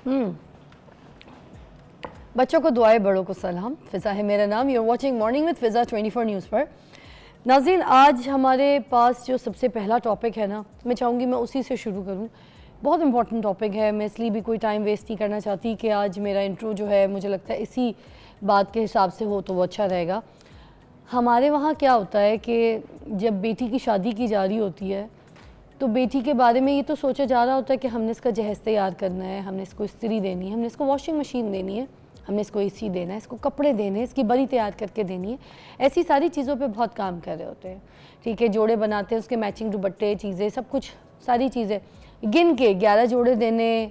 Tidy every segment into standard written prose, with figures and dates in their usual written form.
हम्म। बच्चों को दुआएं, बड़ों को सलाम। फ़िज़ा है मेरा नाम। You're watching morning with Fiza 24 news पर। नाज़रीन, आज हमारे पास जो सबसे पहला टॉपिक है ना, मैं चाहूँगी मैं उसी से शुरू करूँ। बहुत इंपॉर्टेंट टॉपिक है, मैं इसलिए भी कोई टाइम वेस्ट नहीं करना चाहती कि आज मेरा इंट्रो जो है मुझे लगता है इसी बात के हिसाब से हो तो वो अच्छा रहेगा। हमारे वहाँ क्या होता है कि जब बेटी की शादी की जा रही होती है तो बेटी के बारे में ये तो सोचा जा रहा होता है कि हमने इसका जहेज़ तैयार करना है, हमने इसको इस्त्री देनी है, हमने इसको वॉशिंग मशीन देनी है, हमने इसको एसी देना है, इसको कपड़े देने हैं, इसकी बरी तैयार करके देनी है। ऐसी सारी चीज़ों पे बहुत काम कर रहे होते हैं। ठीक है, जोड़े बनाते हैं, उसके मैचिंग दुपट्टे, चीज़ें, सब कुछ, सारी चीज़ें गिन के 11 जोड़े देने,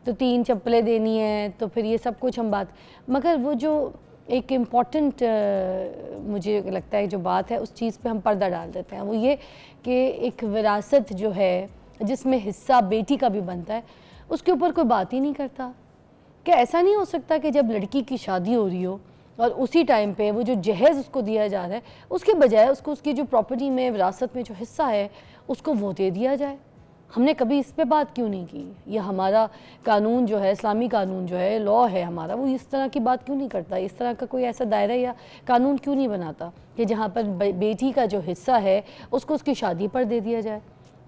तो 3 चप्पलें देनी है, तो फिर ये सब कुछ हम बात। मगर वो जो एक इम्पॉर्टेंट मुझे लगता है जो बात है, उस चीज़ पे हम पर्दा डाल देते हैं, वो ये कि एक विरासत जो है जिसमें हिस्सा बेटी का भी बनता है, उसके ऊपर कोई बात ही नहीं करता। क्या ऐसा नहीं हो सकता कि जब लड़की की शादी हो रही हो और उसी टाइम पे वो जो जहेज़ उसको दिया जा रहा है, उसके बजाय उसको उसकी जो प्रॉपर्टी में, विरासत में जो हिस्सा है उसको वो दे दिया जाए? हमने कभी इस पे बात क्यों नहीं की? या हमारा कानून जो है, इस्लामी कानून जो है, लॉ है हमारा, वो इस तरह की बात क्यों नहीं करता? इस तरह का कोई ऐसा दायरा या कानून क्यों नहीं बनाता कि जहाँ पर बेटी का जो हिस्सा है उसको उसकी शादी पर दे दिया जाए?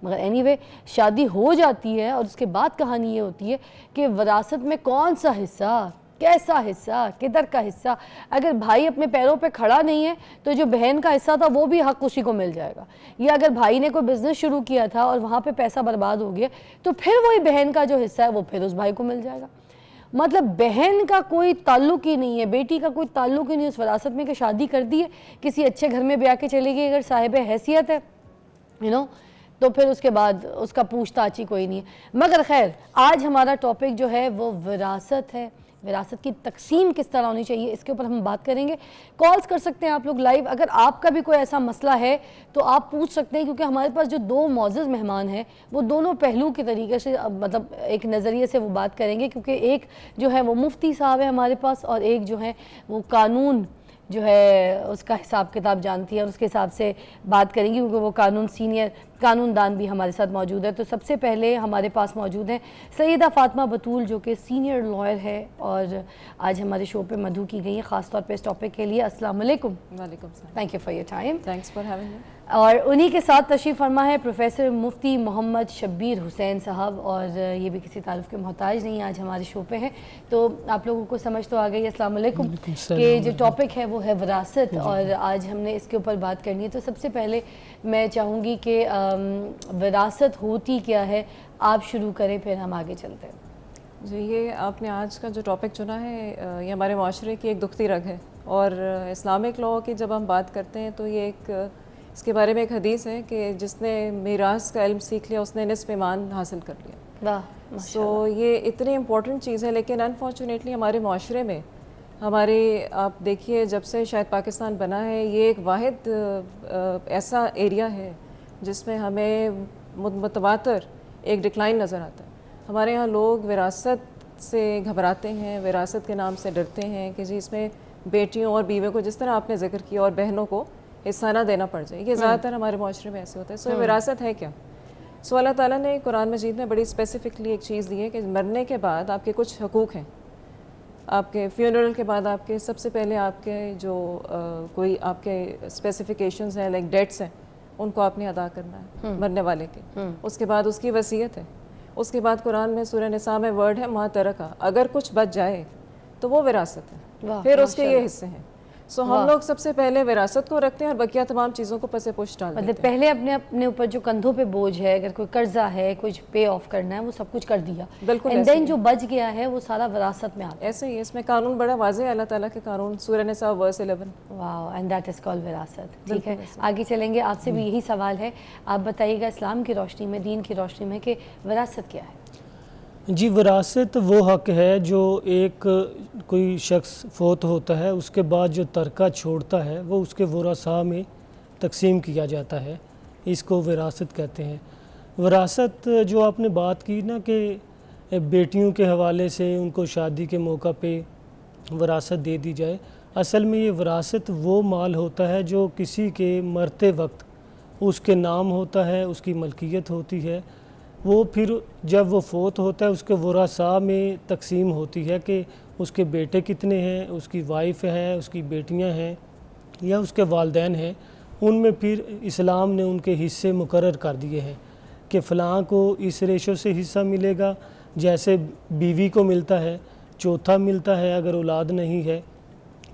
मगर एनीवे, शादी हो जाती है और उसके बाद कहानी ये होती है कि विरासत में कौन सा हिस्सा, कैसा हिस्सा, किधर का हिस्सा। अगर भाई अपने पैरों पे खड़ा नहीं है तो जो बहन का हिस्सा था वो भी हक उसी को मिल जाएगा। या अगर भाई ने कोई बिजनेस शुरू किया था और वहाँ पे पैसा बर्बाद हो गया तो फिर वही बहन का जो हिस्सा है वो फिर उस भाई को मिल जाएगा। मतलब बहन का कोई ताल्लुक ही नहीं है, बेटी का कोई ताल्लुक ही नहीं उस विरासत में कि शादी कर दी है, किसी अच्छे घर में ब्याह के चली गई, अगर साहिब हैसियत है, तो फिर उसके बाद उसका पूछताछ ही कोई नहीं है। मगर खैर, आज हमारा टॉपिक जो है वो विरासत है। विरासत की तकसीम किस तरह होनी चाहिए, इसके ऊपर हम बात करेंगे। कॉल्स कर सकते हैं आप लोग लाइव, अगर आपका भी कोई ऐसा मसला है तो आप पूछ सकते हैं, क्योंकि हमारे पास जो दो मौजूद मेहमान हैं वो दोनों पहलू के तरीके से, मतलब एक नज़रिए से वो बात करेंगे। क्योंकि एक जो है वो मुफ्ती साहब है हमारे पास और एक जो है वो कानून जो है उसका हिसाब किताब जानती है और उसके हिसाब से बात करेंगी, क्योंकि वो सीनियर कानूनदान भी हमारे साथ मौजूद है। तो सबसे पहले हमारे पास मौजूद हैं सईदा फ़ातिमा बतूल, जो कि सीनियर लॉयर है और आज हमारे शो पे मधु की गई है ख़ास तौर पे इस टॉपिक के लिए। अस्सलाम वालेकुम। वालेकुम सलाम। Thank you for your time. Thanks for having me. और उन्हीं के साथ तशरीफ़ फरमा है प्रोफेसर मुफ्ती मोहम्मद शब्बीर हुसैन साहब, और ये भी किसी तारुफ के मोहताज नहीं, आज हमारे शो पे हैं। तो आप लोगों को समझ तो आ गई, अस्सलाम वालेकुम, कि जो टॉपिक है वो है विरासत और आज हमने इसके ऊपर बात करनी है। तो सबसे पहले मैं चाहूँगी कि विरासत होती क्या है, आप शुरू करें, फिर हम आगे चलते हैं। जी, ये आपने आज का जो टॉपिक चुना है ये हमारे माशरे की एक दुखती रग है। और इस्लामिक लॉ की जब हम बात करते हैं तो ये इसके बारे में एक हदीस है कि जिसने मीरास का इल्म सीख लिया उसने निस्फ़ ईमान हासिल कर लिया। वाह। सो ये इतनी इम्पोर्टेंट चीज़ है, लेकिन अनफॉर्चुनेटली हमारे माशरे में आप देखिए, जब से शायद पाकिस्तान बना है, ये एक वाहिद ऐसा एरिया है जिसमें हमें मुतवातर एक डिक्लाइन नज़र आता है। हमारे यहाँ लोग विरासत से घबराते हैं, विरासत के नाम से डरते हैं कि जी इसमें बेटियों और बीवियों को, जिस तरह आपने जिक्र किया, और बहनों को हिस्सा ना देना पड़ जाए। ये ज़्यादातर हमारे माशरे में ऐसे होता है। सो विरासत है क्या? सो अल्लाह ताला ने कुरान मजीद में बड़ी स्पेसिफिकली एक चीज़ दी है कि मरने के बाद आपके कुछ हकूक़ हैं। आपके फ्यूनरल के बाद आपके सबसे पहले आपके जो कोई आपके स्पेसिफिकेशंस हैं, लाइक डेट्स हैं, उनको आपने अदा करना है मरने वाले के। उसके बाद उसकी वसीयत है। उसके बाद कुरान में सूरह निसा में वर्ड है मा तरका, अगर कुछ बच जाए तो वो विरासत है, फिर उसके ये हिस्से हैं। सो हम लोग सबसे पहले विरासत को रखते हैं और बकिया तमाम चीज़ों को पसे पुश डाल देते हैं। मतलब पहले अपने ऊपर जो कंधों पे बोझ है, अगर कोई कर्जा है, कुछ पे ऑफ करना है, वो सब कुछ कर दिया, बिल्कुल। एंड देन जो बच गया है वो सारा विरासत में आता है। ऐसे ही इसमें कानून बड़ा वाज़ेह है, अल्लाह ताला के कानून, सूरह निसा वर्स 11। वाह, एंड दैट इज़ कॉल्ड विरासत। ठीक है, आगे चलेंगे। आपसे भी यही सवाल है, आप बताइएगा इस्लाम की रोशनी में, दीन की रोशनी में, कि विरासत क्या है? जी, विरासत वो हक़ है जो एक कोई शख्स फ़ौत होता है, उसके बाद जो तरका छोड़ता है वो उसके वरासा में तकसीम किया जाता है, इसको विरासत कहते हैं। विरासत जो आपने बात की ना कि बेटियों के हवाले से उनको शादी के मौका पे विरासत दे दी जाए, असल में ये विरासत वो माल होता है जो किसी के मरते वक्त उसके नाम होता है, उसकी मलकियत होती है, वो फिर जब वो फोत होता है उसके वरासा में तकसीम होती है कि उसके बेटे कितने हैं, उसकी वाइफ है, उसकी बेटियां हैं या उसके वालदैन हैं। उनमें फिर इस्लाम ने उनके हिस्से मुकर्रर कर दिए हैं कि फ़लाँ को इस रेशो से हिस्सा मिलेगा, जैसे बीवी को मिलता है, चौथा मिलता है अगर औलाद नहीं है,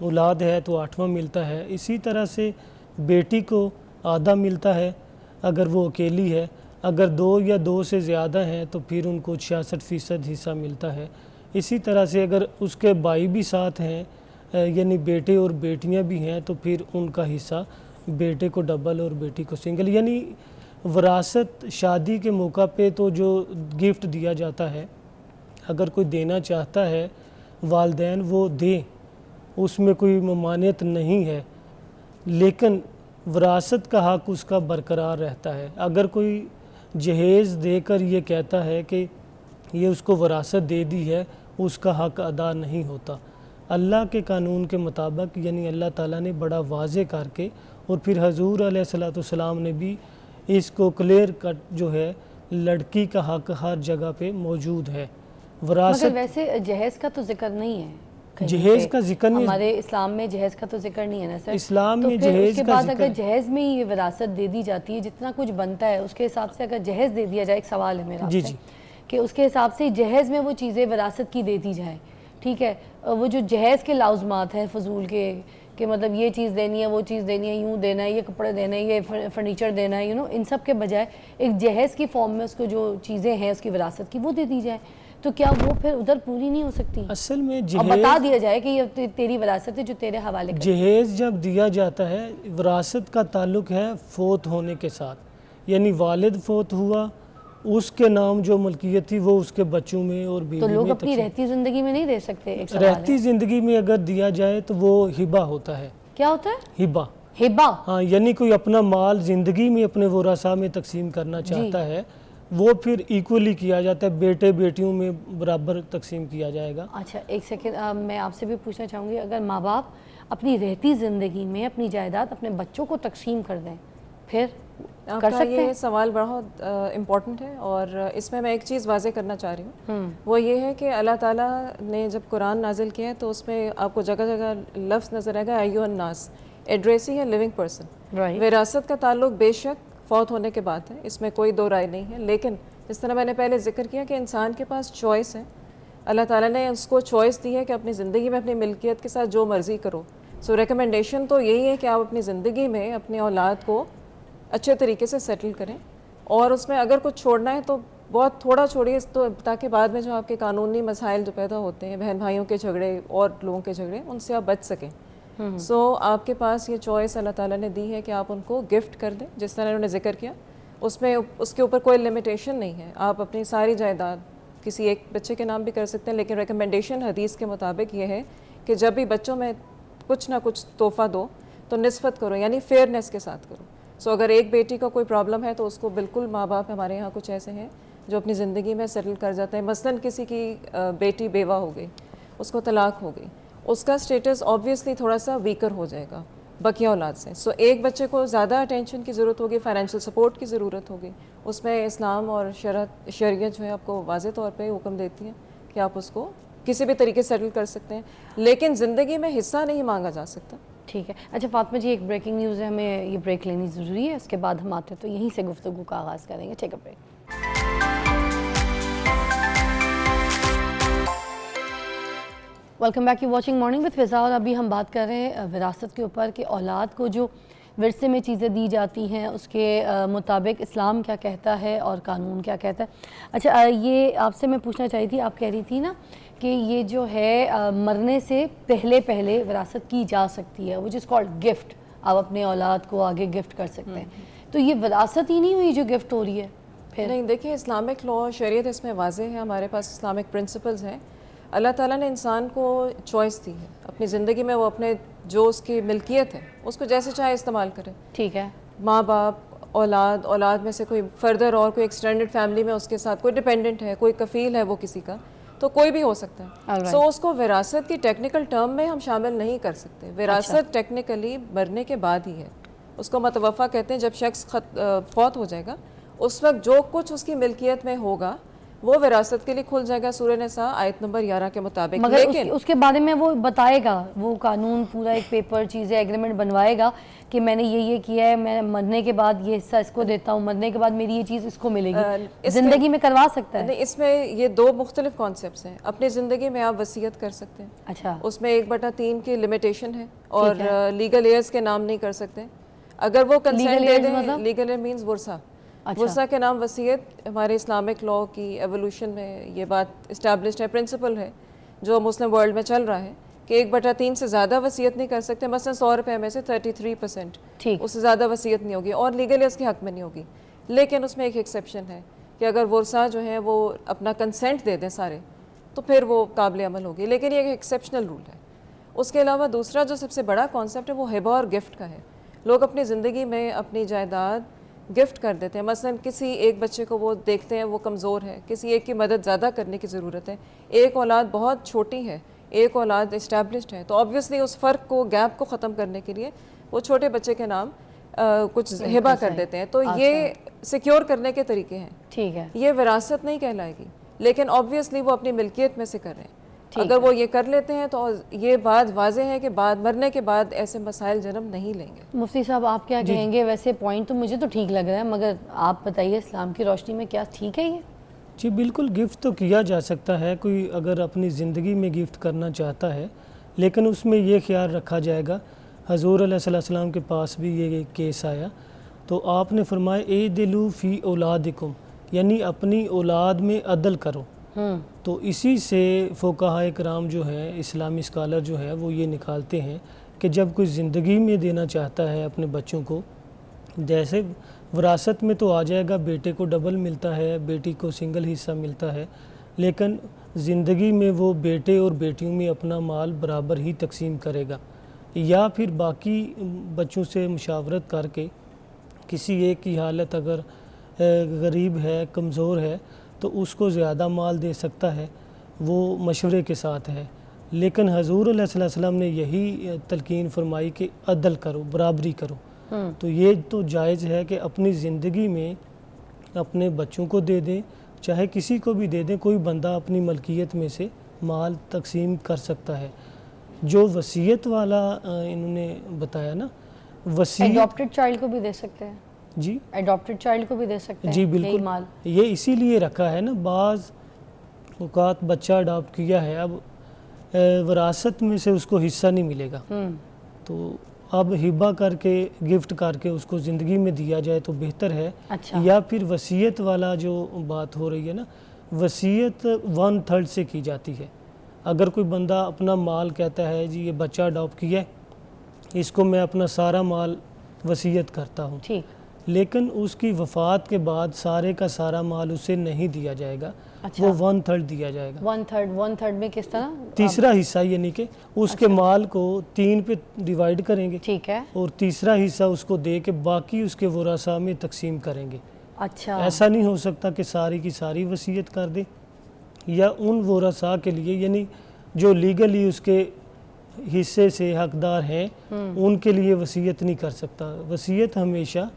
औलाद है तो 8वां मिलता है। इसी तरह से बेटी को आधा मिलता है अगर वो अकेली है, अगर 2 या 2 से ज़्यादा हैं तो फिर उनको 66% हिस्सा मिलता है। इसी तरह से अगर उसके भाई भी साथ हैं यानी बेटे और बेटियां भी हैं तो फिर उनका हिस्सा बेटे को डबल और बेटी को सिंगल। यानी वरासत शादी के मौका पे तो जो गिफ्ट दिया जाता है, अगर कोई देना चाहता है वालदैन वो दे, उसमें कोई ममानियत नहीं है, लेकिन वरासत का हक़ उसका बरकरार रहता है। अगर कोई जहेज़ देकर ये कहता है कि ये उसको वरासत दे दी है, उसका हक़ अदा नहीं होता। अल्लाह के कानून के मुताबिक यानी अल्लाह ताला ने बड़ा वाज़े करके और फिर हजूर अलैहिस्सलाम ने भी इसको क्लियर कट जो है, लड़की का हक़ हर जगह पे मौजूद है। मगर वरासत वैसे जहेज़ का तो जिक्र नहीं है कहीं जहेज़ पे। का जिक्र नहीं, हमारे इस्लाम में जहेज़ का तो जिक्र नहीं है ना सर। इस्लाम तो में फिर जहेज़ उसके का बाद जिक्र अगर है। जहेज़ में ही ये विरासत दे दी जाती है, जितना कुछ बनता है उसके हिसाब से अगर जहेज़ दे दिया जाए, एक सवाल है मेरा जी आपसे जी कि उसके हिसाब से जहेज़ में वो चीज़ें विरासत की दे दी जाए, ठीक है, वो जो जहेज़ के लाउज़मात है फजूल के कि मतलब ये चीज़ देनी है, वो चीज़ देनी है, यूँ देना है, ये कपड़े देने हैं, ये फर्नीचर देना है, इन सब के बजाय एक जहेज़ की फॉर्म में उसको जो चीज़ें हैं उसकी विरासत की वो दे दी जाए, तो क्या वो फिर उधर पूरी नहीं हो सकती? असल में और बता जहेज़ दिया जाए कि ये तेरी विरासत है जो तेरे हवाले कर। जहेज़ जब दिया जाता है, विरासत का ताल्लुक़ है फ़ौत होने के साथ, यानी वालिद फ़ौत हुआ, उसके नाम जो मलकियत थी वो उसके बच्चों में और बीवी तो लोग में अपनी तकसीम। रहती ज़िंदगी में नहीं दे सकते? एक सवाल रहती है। ज़िंदगी में अगर दिया जाए तो वो हिबा होता है। क्या होता है? हिबा, हिबा। हाँ, यानी कोई अपना माल ज़िंदगी में अपने वरासा में तकसीम करना चाहता है, वो फिर इक्वली किया जाता है, बेटे बेटियों में बराबर तकसीम किया जाएगा। अच्छा एक सेकेंड, मैं आपसे भी पूछना चाहूँगी, अगर माँ बाप अपनी रहती ज़िंदगी में अपनी जायदाद अपने बच्चों को तकसीम कर दें फिर कर आपका सकते ये हैं? सवाल बहुत इम्पोर्टेंट है और इसमें मैं एक चीज़ वाज़े करना चाह रही हूँ, वो ये है कि अल्लाह ताला ने जब कुरान नाजिल किया है तो उसमें आपको जगह जगह लफ्ज़ नज़र आएगा अय्युहन नास, एड्रेस ही है लिविंग पर्सन। राइट। विरासत का ताल्लुक बेशक फौत होने के बाद है, इसमें कोई दो राय नहीं है, लेकिन जिस तरह मैंने पहले जिक्र किया कि इंसान के पास चॉइस है, अल्लाह ताला ने उसको चॉइस दी है कि अपनी ज़िंदगी में अपनी मिल्कियत के साथ जो मर्ज़ी करो। सो रिकमेंडेशन तो यही है कि आप अपनी ज़िंदगी में अपनी औलाद को अच्छे तरीके से सेटल करें और उसमें अगर कुछ छोड़ना है तो बहुत थोड़ा छोड़िए, तो ताकि बाद में जो आपके कानूनी मसाइल जो पैदा होते हैं, बहन भाइयों के झगड़े और लोगों के झगड़े, उनसे आप बच सकें। सो आपके पास ये चॉइस अल्लाह ताला ने दी है कि आप उनको गिफ्ट कर दें, जिस तरह उन्होंने जिक्र किया, उसमें उसके ऊपर कोई लिमिटेशन नहीं है। आप अपनी सारी जायदाद किसी एक बच्चे के नाम भी कर सकते हैं, लेकिन रिकमेंडेशन हदीस के मुताबिक ये है कि जब भी बच्चों में कुछ ना कुछ तोहफ़ा दो तो निस्बत करो, यानी फेयरनेस के साथ करो। सो अगर एक बेटी का कोई प्रॉब्लम है तो उसको बिल्कुल, माँ बाप हमारे यहाँ कुछ ऐसे हैं जो अपनी ज़िंदगी में सेटल कर जाते हैं। मसलन किसी की बेटी बेवा हो गई, उसको तलाक हो गई, उसका स्टेटस ऑब्वियसली थोड़ा सा वीकर हो जाएगा बकिया औलाद से। सो एक बच्चे को ज़्यादा अटेंशन की ज़रूरत होगी, फाइनेंशियल सपोर्ट की ज़रूरत होगी, उसमें इस्लाम और शरीयत जो है आपको वाज़े तौर पे हुक्म देती है कि आप उसको किसी भी तरीके से सेटल कर सकते हैं, लेकिन ज़िंदगी में हिस्सा नहीं मांगा जा सकता। ठीक है। अच्छा फातिमा जी, एक ब्रेकिंग न्यूज़ है, हमें ये ब्रेक लेनी ज़रूरी है, उसके बाद हम आते हैं तो यहीं से गुफ्तगू का आगाज़ करेंगे। Take a break. Welcome back, you watching morning with Fiza, और अभी हम बात कर रहे हैं विरासत के ऊपर कि औलाद को जो विरसे में चीज़ें दी जाती हैं उसके मुताबिक इस्लाम क्या कहता है और कानून क्या कहता है। अच्छा ये आपसे मैं पूछना चाही थी, आप कह रही थी ना कि ये जो है मरने से पहले पहले विरासत की जा सकती है, विच इज़ कॉल्ड गिफ्ट, आप अपने औलाद को आगे गिफ्ट कर सकते हैं, तो ये विरासत ही नहीं हुई जो गिफ्ट हो रही है फिर? नहीं, देखिए इस्लामिक लॉ शरीयत इसमें वाज़े है, हमारे पास इस्लामिक प्रिंसिपल्स हैं। अल्लाह ताला ने इंसान को चॉइस दी है अपनी ज़िंदगी में, वो अपने जो उसकी मिल्कियत है उसको जैसे चाहे इस्तेमाल करे। ठीक है। माँ बाप, औलाद, औलाद में से कोई फर्दर और कोई एक्सटेंडेड फैमिली में उसके साथ कोई डिपेंडेंट है, कोई कफ़ील है वो किसी का, तो कोई भी हो सकता है। Alright. सो उसको विरासत की टेक्निकल टर्म में हम शामिल नहीं कर सकते। विरासत टेक्निकली मरने के बाद ही है, उसको मतवफ़ा कहते हैं। जब शख्स फौत हो जाएगा उस वक्त जो कुछ उसकी मिल्कियत में होगा वो विरासत के लिए खुल जाएगा, सूरह निसा आयत नंबर 11 के मुताबिक। मगर लेकिन उसके बारे में वो बताएगा, वो कानून पूरा एक पेपर चीज़ें एग्रीमेंट बनवाएगा कि मैंने ये किया है, मैं मरने के बाद ये हिस्सा इसको देता हूँ, मरने के बाद मेरी ये चीज़ इसको मिलेगी, ज़िंदगी में करवा सकता है? नहीं, इसमें ये दो मुख्तलिफ कॉन्सेप्ट्स हैं। अपनी ज़िंदगी में आप वसीयत कर सकते हैं, अच्छा, उसमें 1/3 की लिमिटेशन है, और लीगल एयर्स के नाम नहीं कर सकते। अगर वो कंसेंट दे दें, मतलब? लीगल एयर मींस वर्सा, अच्छा। वर्सा के नाम वसीयत हमारे इस्लामिक लॉ की एवोल्यूशन में ये बात इस्टेब्लिश्ड है, प्रिंसिपल है जो मुस्लिम वर्ल्ड में चल रहा है कि 1/3 से ज़्यादा वसीयत नहीं कर सकते। मसलन 100 रुपये में से 33%, ठीक, उससे ज़्यादा वसीयत नहीं होगी और लीगल एयर्स के हक़ में नहीं होगी। लेकिन उसमें एक एक्सेप्शन है कि अगर वर्सा जो है वो अपना कंसेंट दे दें सारे, तो फिर वो काबिल अमल होगी, लेकिन ये एक एक्सेप्शनल रूल है। उसके अलावा दूसरा जो सबसे बड़ा कॉन्सेप्ट है वो हिबा और गिफ्ट का है। लोग अपनी ज़िंदगी में अपनी जायदाद गिफ्ट कर देते हैं। मसलन किसी एक बच्चे को वो देखते हैं वो कमज़ोर है, किसी एक की मदद ज़्यादा करने की ज़रूरत है, एक औलाद बहुत छोटी है, एक औलाद इस्टेब्लिश्ड है, तो ऑब्वियसली उस फ़र्क को, गैप को ख़त्म करने के लिए वो छोटे बच्चे के नाम कुछ हिबा कर देते हैं। तो ये सिक्योर करने के तरीके हैं, ठीक है, ये विरासत नहीं कहलाएगी, लेकिन ऑब्वियसली वो अपनी मिल्कियत में से कर रहे हैं। अगर वो ये कर लेते हैं तो ये बात वाज़ेह है कि बाद मरने के बाद ऐसे मसाइल जन्म नहीं लेंगे। मुफ्ती साहब आप क्या कहेंगे? वैसे पॉइंट तो मुझे तो ठीक लग रहा है, मगर आप बताइए इस्लाम की रोशनी में क्या ठीक है ये? जी बिल्कुल, गिफ्ट तो किया जा सकता है, कोई अगर अपनी ज़िंदगी में गिफ्ट करना चाहता है, लेकिन उसमें ये ख्याल रखा जाएगा। हजूर अलैहिस्सलाम के पास भी ये केस आया, तो आपने फरमाया ए दिलू फ़ी औलादिकुम, यानी अपनी औलाद में अदल करो। तो इसी से फ़ुक़हा कराम जो है, इस्लामी स्कॉलर जो है, वो ये निकालते हैं कि जब कोई ज़िंदगी में देना चाहता है अपने बच्चों को, जैसे विरासत में तो आ जाएगा, बेटे को डबल मिलता है, बेटी को सिंगल हिस्सा मिलता है, लेकिन ज़िंदगी में वो बेटे और बेटियों में अपना माल बराबर ही तकसीम करेगा, या फिर बाकी बच्चों से मुशावरत करके किसी एक की हालत अगर गरीब है, कमज़ोर है, तो उसको ज़्यादा माल दे सकता है, वो मशवरे के साथ है। लेकिन हजूर अलैहिस्सलाम ने यही तलकीन फरमाई कि अदल करो, बराबरी करो। तो ये तो जायज़ है कि अपनी ज़िंदगी में अपने बच्चों को दे दें, चाहे किसी को भी दे दें, कोई बंदा अपनी मलकियत में से माल तकसीम कर सकता है। जो वसीयत वाला इन्होंने बताया ना, वसीयत एडॉप्टेड चाइल्ड को भी दे सकते हैं? जी, एडॉप्टेड चाइल्ड को भी दे सकते हैं? जी यही बिल्कुल, माल ये इसीलिए रखा है ना, बाज़ औक़ात बच्चा अडॉप्ट किया है, अब विरासत में से उसको हिस्सा नहीं मिलेगा, तो अब हिबा करके, गिफ्ट करके उसको ज़िंदगी में दिया जाए तो बेहतर है। अच्छा, या फिर वसीयत वाला जो बात हो रही है ना, वसीयत 1/3 से की जाती है। अगर कोई बंदा अपना माल कहता है जी ये बच्चा अडॉप्ट किया है, इसको मैं अपना सारा माल वसीयत करता हूँ, ठीक, लेकिन उसकी वफ़ात के बाद सारे का सारा माल उसे नहीं दिया जाएगा, अच्छा, वो 1/3 दिया जाएगा। 1/3 में किस तरह? तीसरा हिस्सा, यानी कि उसके माल को 3 पे डिवाइड करेंगे, ठीक है, और तीसरा हिस्सा उसको दे के बाकी उसके वरासा में तकसीम करेंगे। अच्छा, ऐसा नहीं हो सकता कि सारी की सारी वसीयत कर दे, या उन वरासा के लिए, यानी जो लीगली उसके हिस्से से हकदार हैं उनके लिए वसीयत नहीं कर सकता। वसीयत हमेशा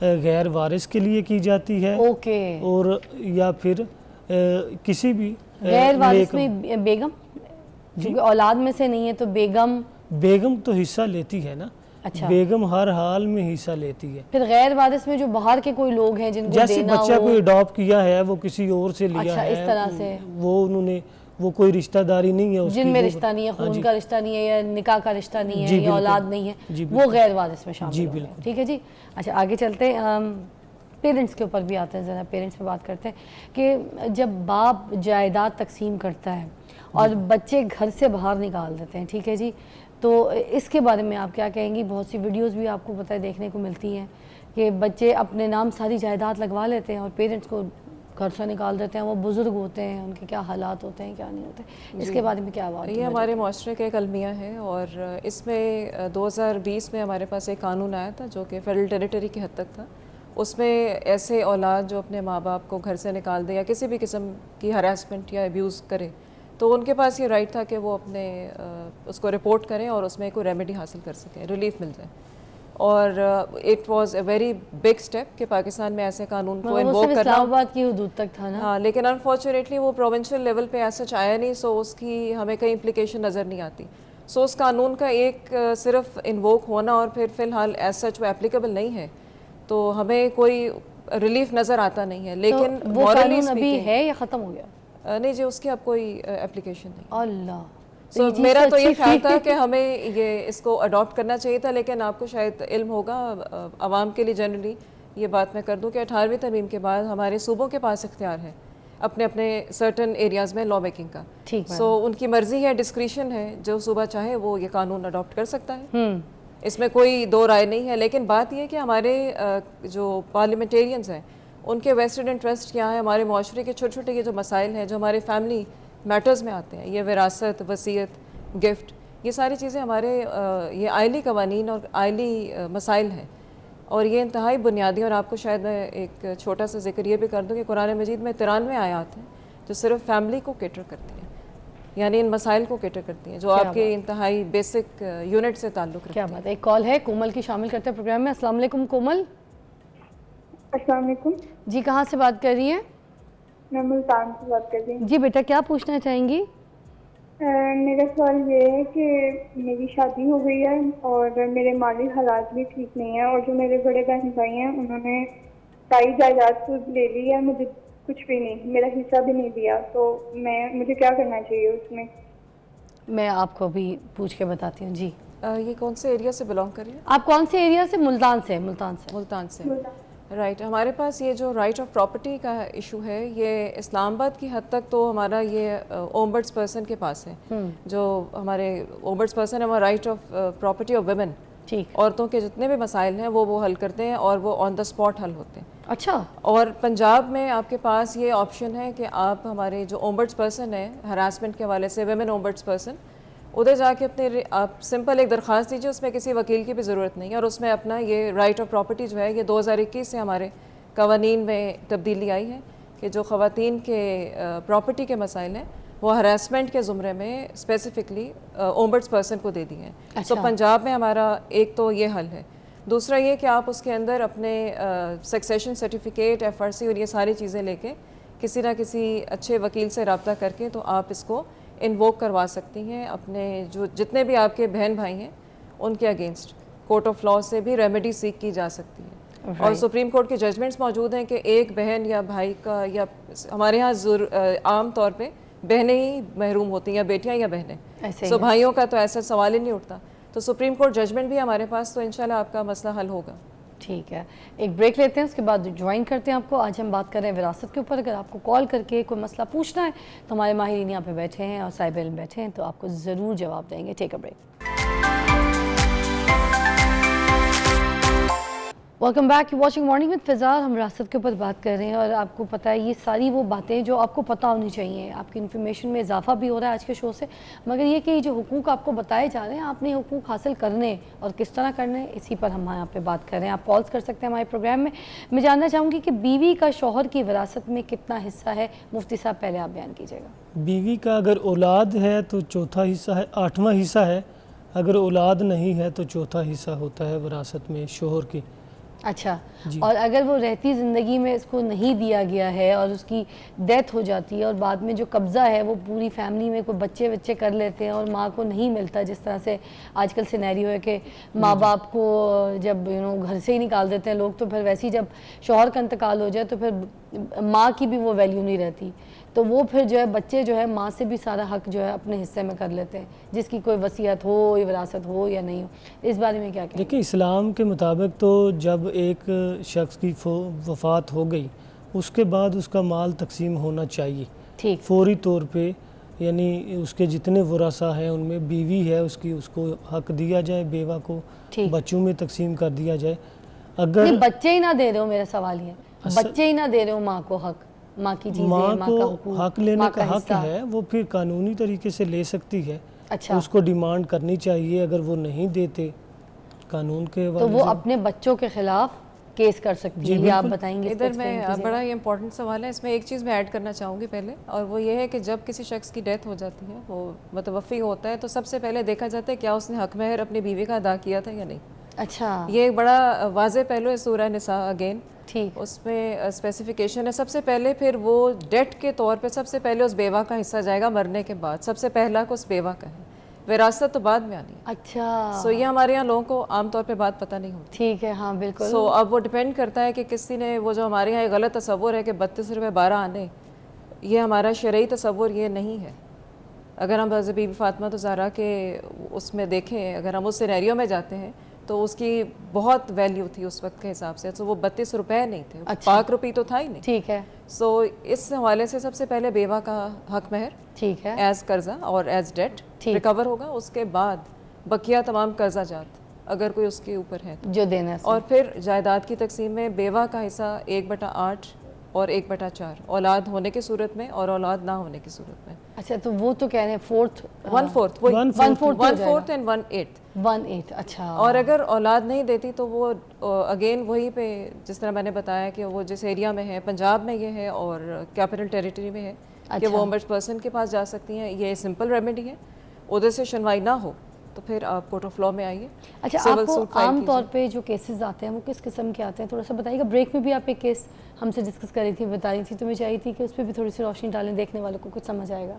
गैर वारिस के लिए की जाती है, ओके, और या फिर किसी भी गैर वारिस में बेगम, क्योंकि औलाद में से नहीं है तो बेगम तो हिस्सा लेती है ना, अच्छा, बेगम हर हाल में हिस्सा लेती है। फिर गैर वारिस में जो बाहर के कोई लोग हैं जिनको जैसे देना बच्चा हो, कोई अडॉप्ट किया है, वो किसी और से लिया अच्छा, है, इस तरह से वो उन्होंने, वो कोई रिश्तेदारी नहीं है उसकी, जिनमें वो- रिश्ता नहीं है, हाँ खून जी, का रिश्ता नहीं है, या निकाह का रिश्ता नहीं जी है, या बिल्कुल, औलाद नहीं है, जी वो बिल्कुल, गैर वारिस में शामिल जी हो गए। बिल्कुल। ठीक है जी। अच्छा, आगे चलते हैं, पेरेंट्स के ऊपर भी आते हैं, ज़रा पेरेंट्स पे बात करते हैं कि जब बाप जायदाद तकसीम करता है और बच्चे घर से बाहर निकाल देते हैं, ठीक है जी, तो इसके बारे में आप क्या कहेंगी? बहुत सी वीडियोस भी आपको पता है देखने को मिलती हैं कि बच्चे अपने नाम सारी जायदाद लगवा लेते हैं और पेरेंट्स को घर से निकाल देते हैं। वो बुज़ुर्ग होते हैं, उनके क्या हालात होते हैं, क्या नहीं होते, इसके बारे में क्या बात? ये हमारे माशरे का एक अलमिया है, और इसमें 2020 में हमारे पास एक कानून आया था जो कि फेडरल टेरिटरी की हद तक था। उसमें ऐसे औलाद जो अपने माँ बाप को घर से निकाल दे या किसी भी किस्म की हरासमेंट या अब्यूज़ करे, तो उनके पास ये राइट था कि वो अपने उसको रिपोर्ट करें और उसमें कोई रेमेडी हासिल कर सकें, रिलीफ मिल जाए। और it was a very big step कि पाकिस्तान में ऐसे कानून को वो इन्वोक सिर्फ करना। इस्लामाबाद की हदूद तक था ना। हाँ, लेकिन अनफॉर्चुनेटली वो प्रोविंशियल लेवल पे ऐसा आया नहीं, सो उसकी हमें कई इम्प्लीकेशन नज़र नहीं आती। सो उस कानून का एक सिर्फ इन्वोक होना और फिर फ़िलहाल एज सच वो एप्लीकेबल नहीं है, तो हमें कोई रिलीफ नज़र आता नहीं है। लेकिन तो वो morally कानून अभी speaking, है या ख़त्म हो गया? नहीं जी, उसकी अब कोई एप्लीकेशन नहीं। अल्लाह। सो ये चीज़ मेरा तो ये अच्छी ख्याल थी। था कि हमें ये इसको अडॉप्ट करना चाहिए था, लेकिन आपको शायद इल्म होगा, आवाम के लिए जनरली ये बात मैं कर दूं कि 18वीं तरमीम के बाद हमारे सूबों के पास इख्तियार है अपने अपने सर्टन एरियाज़ में लॉ मेकिंग का। ठीक, सो उनकी मर्जी है, डिस्क्रिशन है, जो सूबा चाहे वो ये कानून अडॉप्ट कर सकता है, इसमें कोई दो राय नहीं है। लेकिन बात यह है कि हमारे जो पार्लियामेंटेरियंस हैं उनके वेस्टेड इंटरेस्ट क्या है, हमारे माशरे के छोटे छोटे ये जो मसाइल हैं जो हमारे फैमिली मैटर्स में आते हैं, ये विरासत, वसीयत, गिफ्ट, ये सारी चीज़ें हमारे ये आइली कवानीन और आइली मसाइल हैं और ये इंतहाई बुनियादी। और आपको शायद मैं एक छोटा सा जिक्र ये भी कर दूँ कि कुरान मजीद में 93 आयात हैं जो सिर्फ फैमिली को केटर करती हैं, यानी इन मसाइल को केटर करती हैं जो आपके इंतहाई बेसिक यूनिट से ताल्लुक़ रखते हैं। क्या बात है। एक कॉल है, कोमल की शामिल करते हैं प्रोग्राम में। अस्सलाम वालेकुम कोमल। अस्सलाम वालेकुम जी, कहाँ से बात कर रही हैं? मैं मुल्तान से बात कर रही हूँ। जी बेटा, क्या पूछना चाहेंगी? मेरा सवाल ये है कि मेरी शादी हो गई है और मेरे माली हालात भी ठीक नहीं है, और जो मेरे बड़े बहन भाई हैं उन्होंने सारी जायदाद खुद ले ली है, मुझे कुछ भी नहीं, मेरा हिस्सा भी नहीं दिया, तो मुझे क्या करना चाहिए उसमें? मैं आपको अभी पूछ के बताती हूँ। जी, ये कौन से एरिया से बिलोंग कर रही है? आप कौन से एरिया से? मुल्तान से। मुल्तान से। मुल्तान से, राइट। हमारे पास ये जो राइट ऑफ प्रॉपर्टी का इशू है, ये इस्लामाबाद की हद तक तो हमारा ये ओम्बड्स पर्सन के पास है, जो हमारे ओम्बड्स पर्सन है वो right of property of women, ठीक, औरतों के जितने भी मसाइल हैं वो हल करते हैं और वो ऑन द स्पॉट हल होते हैं। अच्छा। और पंजाब में आपके पास ये ऑप्शन है कि आप हमारे जो ओम्बड्स पर्सन है हरासमेंट के हवाले से, वुमेन ओम्बड्स पर्सन, उधर जाके अपने आप सिंपल एक दरख्वास्त दीजिए, उसमें किसी वकील की भी ज़रूरत नहीं है, और उसमें अपना ये राइट ऑफ प्रॉपर्टी जो है, ये 2021 से हमारे कवानीन में तब्दीली आई है कि जो ख़वातीन के प्रॉपर्टी के मसाइल हैं वो हरासमेंट के ज़ुमरे में स्पेसिफ़िकली ओम्बड्स पर्सन को दे दिए हैं। अच्छा। तो पंजाब में हमारा एक तो ये हल है। दूसरा ये कि आप उसके अंदर अपने सक्सेशन सर्टिफिकेट, FRC और ये सारी चीज़ें लेके किसी ना किसी अच्छे वकील से रब्ता करके तो आप इसको इन्वोक करवा सकती हैं अपने जो जितने भी आपके बहन भाई हैं उनके अगेंस्ट। कोर्ट ऑफ लॉ से भी रेमेडी सीख की जा सकती है। और सुप्रीम कोर्ट के जजमेंट्स मौजूद हैं कि एक बहन या भाई का, या हमारे यहाँ आम तौर पे बहनें ही महरूम होती हैं, या बेटियाँ या बहनें, सो भाइयों का तो ऐसा सवाल ही नहीं उठता। तो सुप्रीम कोर्ट जजमेंट भी हमारे पास, तो इंशाल्लाह आपका मसला हल होगा। ठीक है, एक ब्रेक लेते हैं, उसके बाद ज्वाइन करते हैं आपको। आज हम बात कर रहे हैं विरासत के ऊपर। अगर आपको कॉल करके कोई मसला पूछना है तो हमारे माहिरीन यहाँ पे बैठे हैं और साहिब इल्म बैठे हैं, तो आपको ज़रूर जवाब देंगे। Take a break. Welcome back, watching morning with Fiza. हम विरासत के ऊपर बात कर रहे हैं और आपको पता है ये सारी वो बातें जो आपको पता होनी चाहिए। आपकी इन्फॉर्मेशन में इजाफा भी हो रहा है आज के शो से, मगर ये कि जो हुकूक आपको बताए जा रहे हैं, आपने हुकूक हासिल करने और किस तरह करने, इसी पर हम यहाँ पे बात कर रहे हैं। आप कॉल्स कर सकते हैं हमारे प्रोग्राम में। मैं जानना चाहूँगी कि बीवी का शौहर की विरासत में कितना हिस्सा है? मुफ्ती साहब पहले आप बयान कीजिएगा। बीवी का अगर औलाद है तो चौथा हिस्सा है, 8वां हिस्सा है। अगर औलाद नहीं है तो चौथा हिस्सा होता है विरासत में शौहर की। अच्छा, और अगर वो रहती ज़िंदगी में इसको नहीं दिया गया है और उसकी डेथ हो जाती है और बाद में जो कब्ज़ा है वो पूरी फैमिली में कोई बच्चे बच्चे कर लेते हैं और माँ को नहीं मिलता, जिस तरह से आजकल सिनेरियो है कि माँ बाप को जब घर से ही निकाल देते हैं लोग, तो फिर वैसे ही जब शौहर का इंतकाल हो जाए तो फिर माँ की भी वो वैल्यू नहीं रहती, तो वो फिर जो है बच्चे जो है माँ से भी सारा हक जो है अपने हिस्से में कर लेते हैं, जिसकी कोई वसीयत हो या विरासत हो या नहीं हो। इस बारे में क्या कहें? देखिए, इस्लाम के मुताबिक तो जब एक शख्स की वफ़ात हो गई उसके बाद उसका माल तकसीम होना चाहिए, ठीक, फौरी तौर पे, यानी उसके जितने वरासा हैं उनमें बीवी है उसकी, उसको हक दिया जाए, बेवा को बच्चों में तकसीम कर दिया जाए। अगर बच्चे ही ना दे रहे हो, मेरा सवाल ये, बच्चे ही ना दे रहे हो माँ को हक, माँ की चीजें, माँ का को हक लेने का हक है, वो फिर कानूनी तरीके से ले सकती है। अच्छा, उसको डिमांड करनी चाहिए। अगर वो नहीं देते कानून के तो वो अपने बच्चों के खिलाफ केस कर सकती है। आप बताएंगे इधर में बड़ा ही इंपॉर्टेंट सवाल है, इसमें एक चीज़ मैं ऐड करना चाहूँगी पहले, और वो ये है कि जब किसी शख्स की डेथ हो जाती है, वो मुतवफ़ी होता है, तो सबसे पहले देखा जाता है क्या उसने हक महर अपनी बीवी का अदा किया था या नहीं। अच्छा ये एक बड़ा वाज़ेह पहलू है सूरह निसा अगेन, ठीक। उसमें स्पेसिफिकेशन है सबसे पहले, फिर वो डेट के तौर पे सबसे पहले उस बेवा का हिस्सा जाएगा मरने के बाद, सबसे पहला को उस बेवा का है, विरासत तो बाद में आनी है। अच्छा सो ये हमारे यहाँ लोगों को आमतौर पे बात पता नहीं होती। ठीक है, हाँ बिल्कुल। सो अब वो डिपेंड करता है कि किसी ने, वो जो हमारे यहाँ एक गलत तस्वुर है कि 32 रुपये 12 आने, ये हमारा शरई तस्वुर ये नहीं है। अगर हम हज़रत बीबी फातिमा ज़हरा के उसमें देखें, अगर हम उस सिनेरियो में जाते हैं तो उसकी बहुत वैल्यू थी उस वक्त के हिसाब से, तो वो 32 रुपये नहीं थे, अच्छा। पाक रुपये तो था ही नहीं। ठीक है, सो इस हवाले से सबसे पहले बेवा का हक महर ठीक है, एज कर्जा और एज डेट ठीक। रिकवर होगा, उसके बाद बकिया तमाम कर्जा जात अगर कोई उसके ऊपर है तो। जो देना है। और फिर जायदाद की तकसीम में बेवा का हिस्सा 1/8 और 1/4 औलाद होने की सूरत में और औलाद ना होने की सूरत में। अच्छा, तो वो तो कह रहे हैं 4th 1/4 1/4 एंड 1/8। 1/8, अच्छा। और अगर औलाद नहीं देती तो वो अगेन वहीं पे, जिस तरह मैंने बताया कि वो जिस एरिया में है, पंजाब में ये है और कैपिटल टेरिटरी में है, कि अच्छा। वो ombudsperson के पास जा सकती हैं। ये सिंपल रेमेडी है, उधर से सुनवाई ना हो तो फिर आप कोर्ट ऑफ लॉ में आइए। अच्छा, Civil आपको suit file आम तौर कीजिए। पे जो केसेस आते हैं वो किस किस्म के आते हैं, थोड़ा सा बताइएगा। ब्रेक में भी आप एक केस हमसे डिस्कस कर रही थी, बता रही थी, तो मैं चाहिए थी कि उस पर भी थोड़ी सी रोशनी डालें, देखने वालों को कुछ समझ आएगा।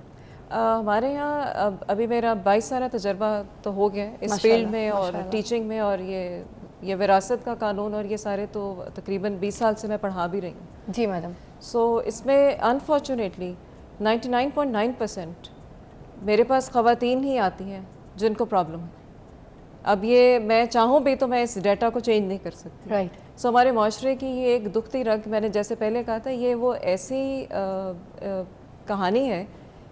हमारे यहाँ अभी मेरा 22 साल तजर्बा तो हो गया है इस माशाल्लाह, फील्ड में और माशाल्लाह। टीचिंग में, और ये विरासत का कानून और ये सारे तो तकरीबन 20 साल से मैं पढ़ा भी रही हूँ। जी मैडम। सो इसमें अनफॉर्चुनेटली 99.9% मेरे पास ख़वातीन ही आती हैं जिनको प्रॉब्लम है। अब ये मैं चाहूँ भी तो मैं इस डाटा को चेंज नहीं कर सकती। राइट। सो हमारे माशरे की ये एक दुखती रग, मैंने जैसे पहले कहा था, ये वो ऐसी कहानी है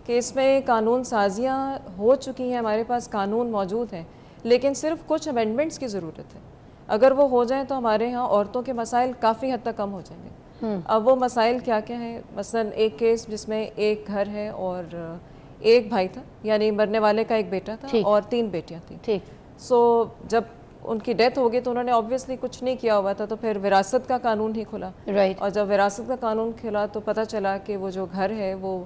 कि इसमें कानून साजियाँ हो चुकी हैं, हमारे पास कानून मौजूद हैं, लेकिन सिर्फ कुछ अमेंडमेंट्स की ज़रूरत है। अगर वो हो जाए तो हमारे यहाँ औरतों के मसाइल काफ़ी हद तक कम हो जाएंगे। अब वो मसाइल क्या क्या हैं? मसलन एक केस जिसमें एक घर है और एक भाई था, यानी मरने वाले का एक बेटा था और 3 बेटियाँ थीं। ठीक। सो जब उनकी डेथ हो गई तो उन्होंने ऑब्वियसली कुछ नहीं किया हुआ था, तो फिर विरासत का कानून ही खुला। राइट। और जब विरासत का कानून खुला तो पता चला कि वो जो घर है वो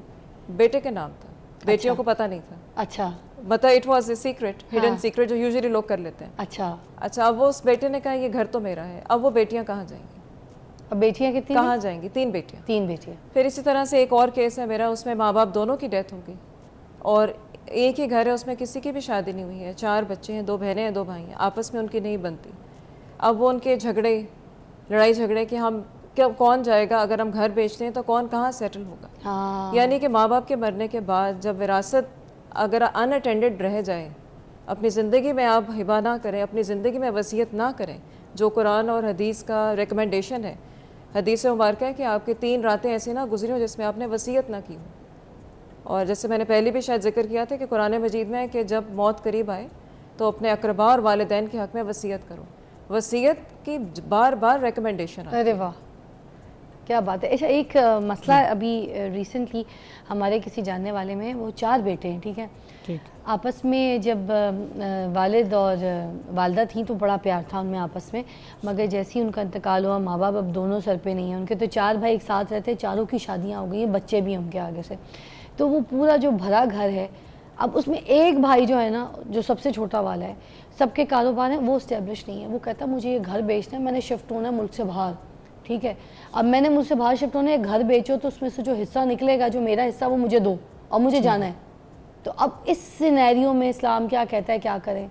बेटे के नाम था, बेटियों को पता नहीं था। अच्छा। मतलब it was a secret, hidden secret जो यूजुअली लोग कर लेते हैं। अच्छा, अब वो उस बेटे ने कहा ये घर तो मेरा है। अब वो बेटियां कहाँ जाएंगी? अब बेटियां कितनी? कहाँ जाएंगी? 3 बेटियां। 3 बेटियां। फिर इसी तरह से एक और केस है मेरा, उसमें माँ बाप दोनों की डेथ हो गई और एक ही घर है, उसमें किसी की भी शादी नहीं हुई है, 4 बच्चे हैं, 2 बहनें हैं, 2 भाई हैं, आपस में उनकी नहीं बनती। अब वो उनके झगड़े, लड़ाई झगड़े कि हम क्या, कौन जाएगा, अगर हम घर बेचते हैं तो कौन कहाँ सेटल होगा। हाँ। यानी कि माँ बाप के मरने के बाद जब विरासत अगर अनअटेंडेड रह जाए, अपनी ज़िंदगी में आप हिबा ना करें, अपनी ज़िंदगी में वसीयत ना करें, जो कुरान और हदीस का रिकमेंडेशन है। हदीस मुबारक है कि आपकी 3 रातें ऐसी ना गुजरी हो जिसमें आपने वसीयत ना की हो। और जैसे मैंने पहले भी शायद जिक्र किया था कि कुरान मजीद में है कि जब मौत करीब आए तो अपने अकरबा और वालिदैन के हक़ में वसीयत करो। वसीयत की बार बार रिकमेंडेशन। अरे वाह, क्या बात है। अच्छा, एक मसला अभी रिसेंटली हमारे किसी जानने वाले में, वो 4 बेटे हैं, ठीक है, ठीक। आपस में जब वालिद और वालदा थी तो बड़ा प्यार था उनमें आपस में, मगर जैसे ही उनका इंतकाल हुआ, माँ बाप अब दोनों सर पे नहीं हैं उनके, तो 4 भाई एक साथ रहते, चारों की शादियाँ हो गई हैं, बच्चे भी उनके आगे से, तो वो पूरा जो भरा घर है, अब उसमें एक भाई जो है ना, जो सबसे छोटा वाला है, सबके कारोबार हैं, वो इस्टेब्लिश नहीं है। वो कहता मुझे ये घर बेचना है, मैंने शिफ्ट होना है मुल्क से बाहर, ठीक है, अब मैंने मुझसे बाहर शिफ्ट होना है, घर बेचो तो उसमें से जो हिस्सा निकलेगा, जो मेरा हिस्सा, वो मुझे दो और मुझे जाना है। तो अब इस सिनेरियो में इस्लाम क्या कहता है, क्या करें?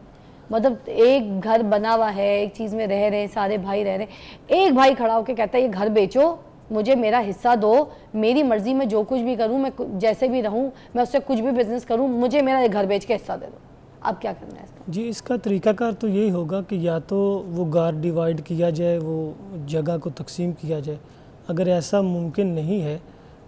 मतलब एक घर बना हुआ है, एक चीज़ में रह रहे हैं, सारे भाई रह रहे हैं, एक भाई खड़ा होकर कहता है ये घर बेचो, मुझे मेरा हिस्सा दो, मेरी मर्ज़ी में जो कुछ भी करूँ, मैं जैसे भी रहूँ, मैं उससे कुछ भी बिज़नेस करूँ, मुझे मेरा घर बेच के हिस्सा दे दो। अब क्या करना है इसका? जी, इसका तरीकाकार तो यही होगा कि या तो वो गार डिवाइड किया जाए, वो जगह को तकसीम किया जाए। अगर ऐसा मुमकिन नहीं है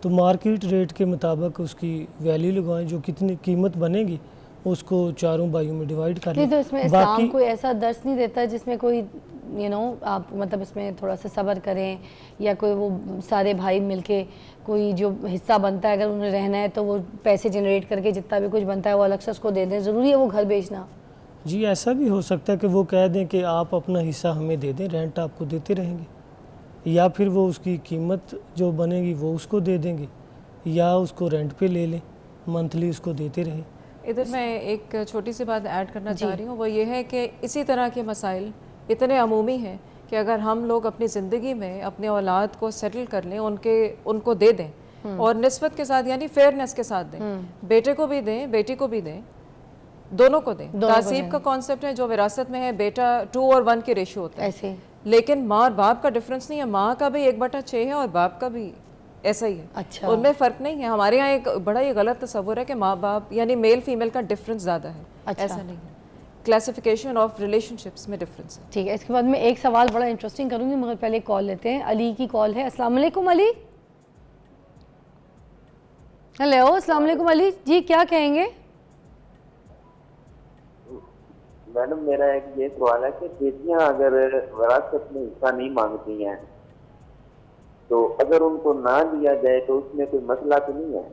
तो मार्केट रेट के मुताबिक उसकी वैल्यू लगाएं, जो कितनी कीमत बनेगी उसको चारों भाइयों में डिवाइड कर नहीं लें। तो इसमें इस्लाम कोई ऐसा दर्स नहीं देता जिसमें कोई आप मतलब इसमें थोड़ा सा सब्र करें, या कोई वो सारे भाई मिलके कोई जो हिस्सा बनता है, अगर उन्हें रहना है तो वो पैसे जनरेट करके जितना भी कुछ बनता है वो अलग से उसको दे दें? ज़रूरी है वो घर बेचना? जी, ऐसा भी हो सकता है कि वो कह दें कि आप अपना हिस्सा हमें दे दें, रेंट आपको देते रहेंगे, या फिर वो उसकी कीमत जो बनेगी वो उसको दे देंगे, या उसको रेंट पे ले लें, मंथली उसको देते रहें। इधर मैं एक छोटी सी बात ऐड करना चाह रही हूँ, वो ये है कि इसी तरह के मसाइल इतने अमूमी हैं कि अगर हम लोग अपनी ज़िंदगी में अपने औलाद को सेटल कर लें, उनको दे दें और निस्बत के साथ यानी फेयरनेस के साथ दें, बेटे को भी दें बेटी को भी दें, दोनों को दें। तासीब का कॉन्सेप्ट है जो विरासत में है, बेटा 2 और 1 की रेशियो होता है ऐसे, लेकिन माँ और बाप का डिफरेंस नहीं है। माँ का भी 1/6 है और बाप का भी ऐसा ही है। अच्छा। उनमें फ़र्क नहीं है। हमारे यहाँ एक बड़ा ही गलत तस्वुर है कि माँ बाप यानी मेल फीमेल का डिफरेंस ज़्यादा है। अच्छा। ऐसा नहीं है। क्लासिफिकेशन ऑफ रिलेशनशिप्स में डिफरेंस है। ठीक है, इसके बाद मैं एक सवाल बड़ा इंटरेस्टिंग करूंगी मगर पहले कॉल लेते हैं। अली की कॉल है। अस्सलाम वालेकुम अली। हेलो, अस्सलाम वालेकुम अली जी, क्या कहेंगे? मैडम मेरा एक ये सवाल है कि बेटियां अगर विरासत में हिस्सा नहीं मांगती हैं तो अगर उनको ना दिया जाए तो उसमें कोई मसला तो नहीं है?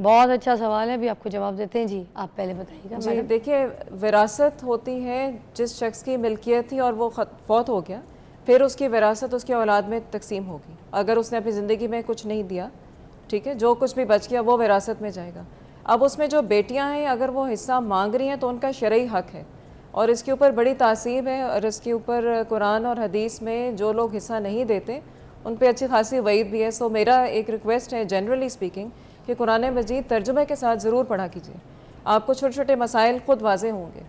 बहुत अच्छा सवाल है, अभी आपको जवाब देते हैं जी, आप पहले बताइएगा। जी मैडम, देखिए, विरासत होती है जिस शख्स की मिल्कियत थी और वो फौत हो गया, फिर उसकी विरासत उसकी औलाद में तकसीम होगी। अगर उसने अपनी ज़िंदगी में कुछ नहीं दिया, ठीक है, जो कुछ भी बच गया वो विरासत में जाएगा। अब उसमें जो बेटियां हैं अगर वो हिस्सा मांग रही हैं तो उनका शरई हक है और इसके ऊपर बड़ी तासीब है और इसके ऊपर कुरान और हदीस में जो लोग हिस्सा नहीं देते उन पे अच्छी खासी वईद भी है। सो मेरा एक रिक्वेस्ट है जनरली स्पीकिंग कि कुरान मजीद तर्जुमे के साथ ज़रूर पढ़ा कीजिए, आपको छोटे छोटे मसाइल ख़ुद वाज़े होंगे।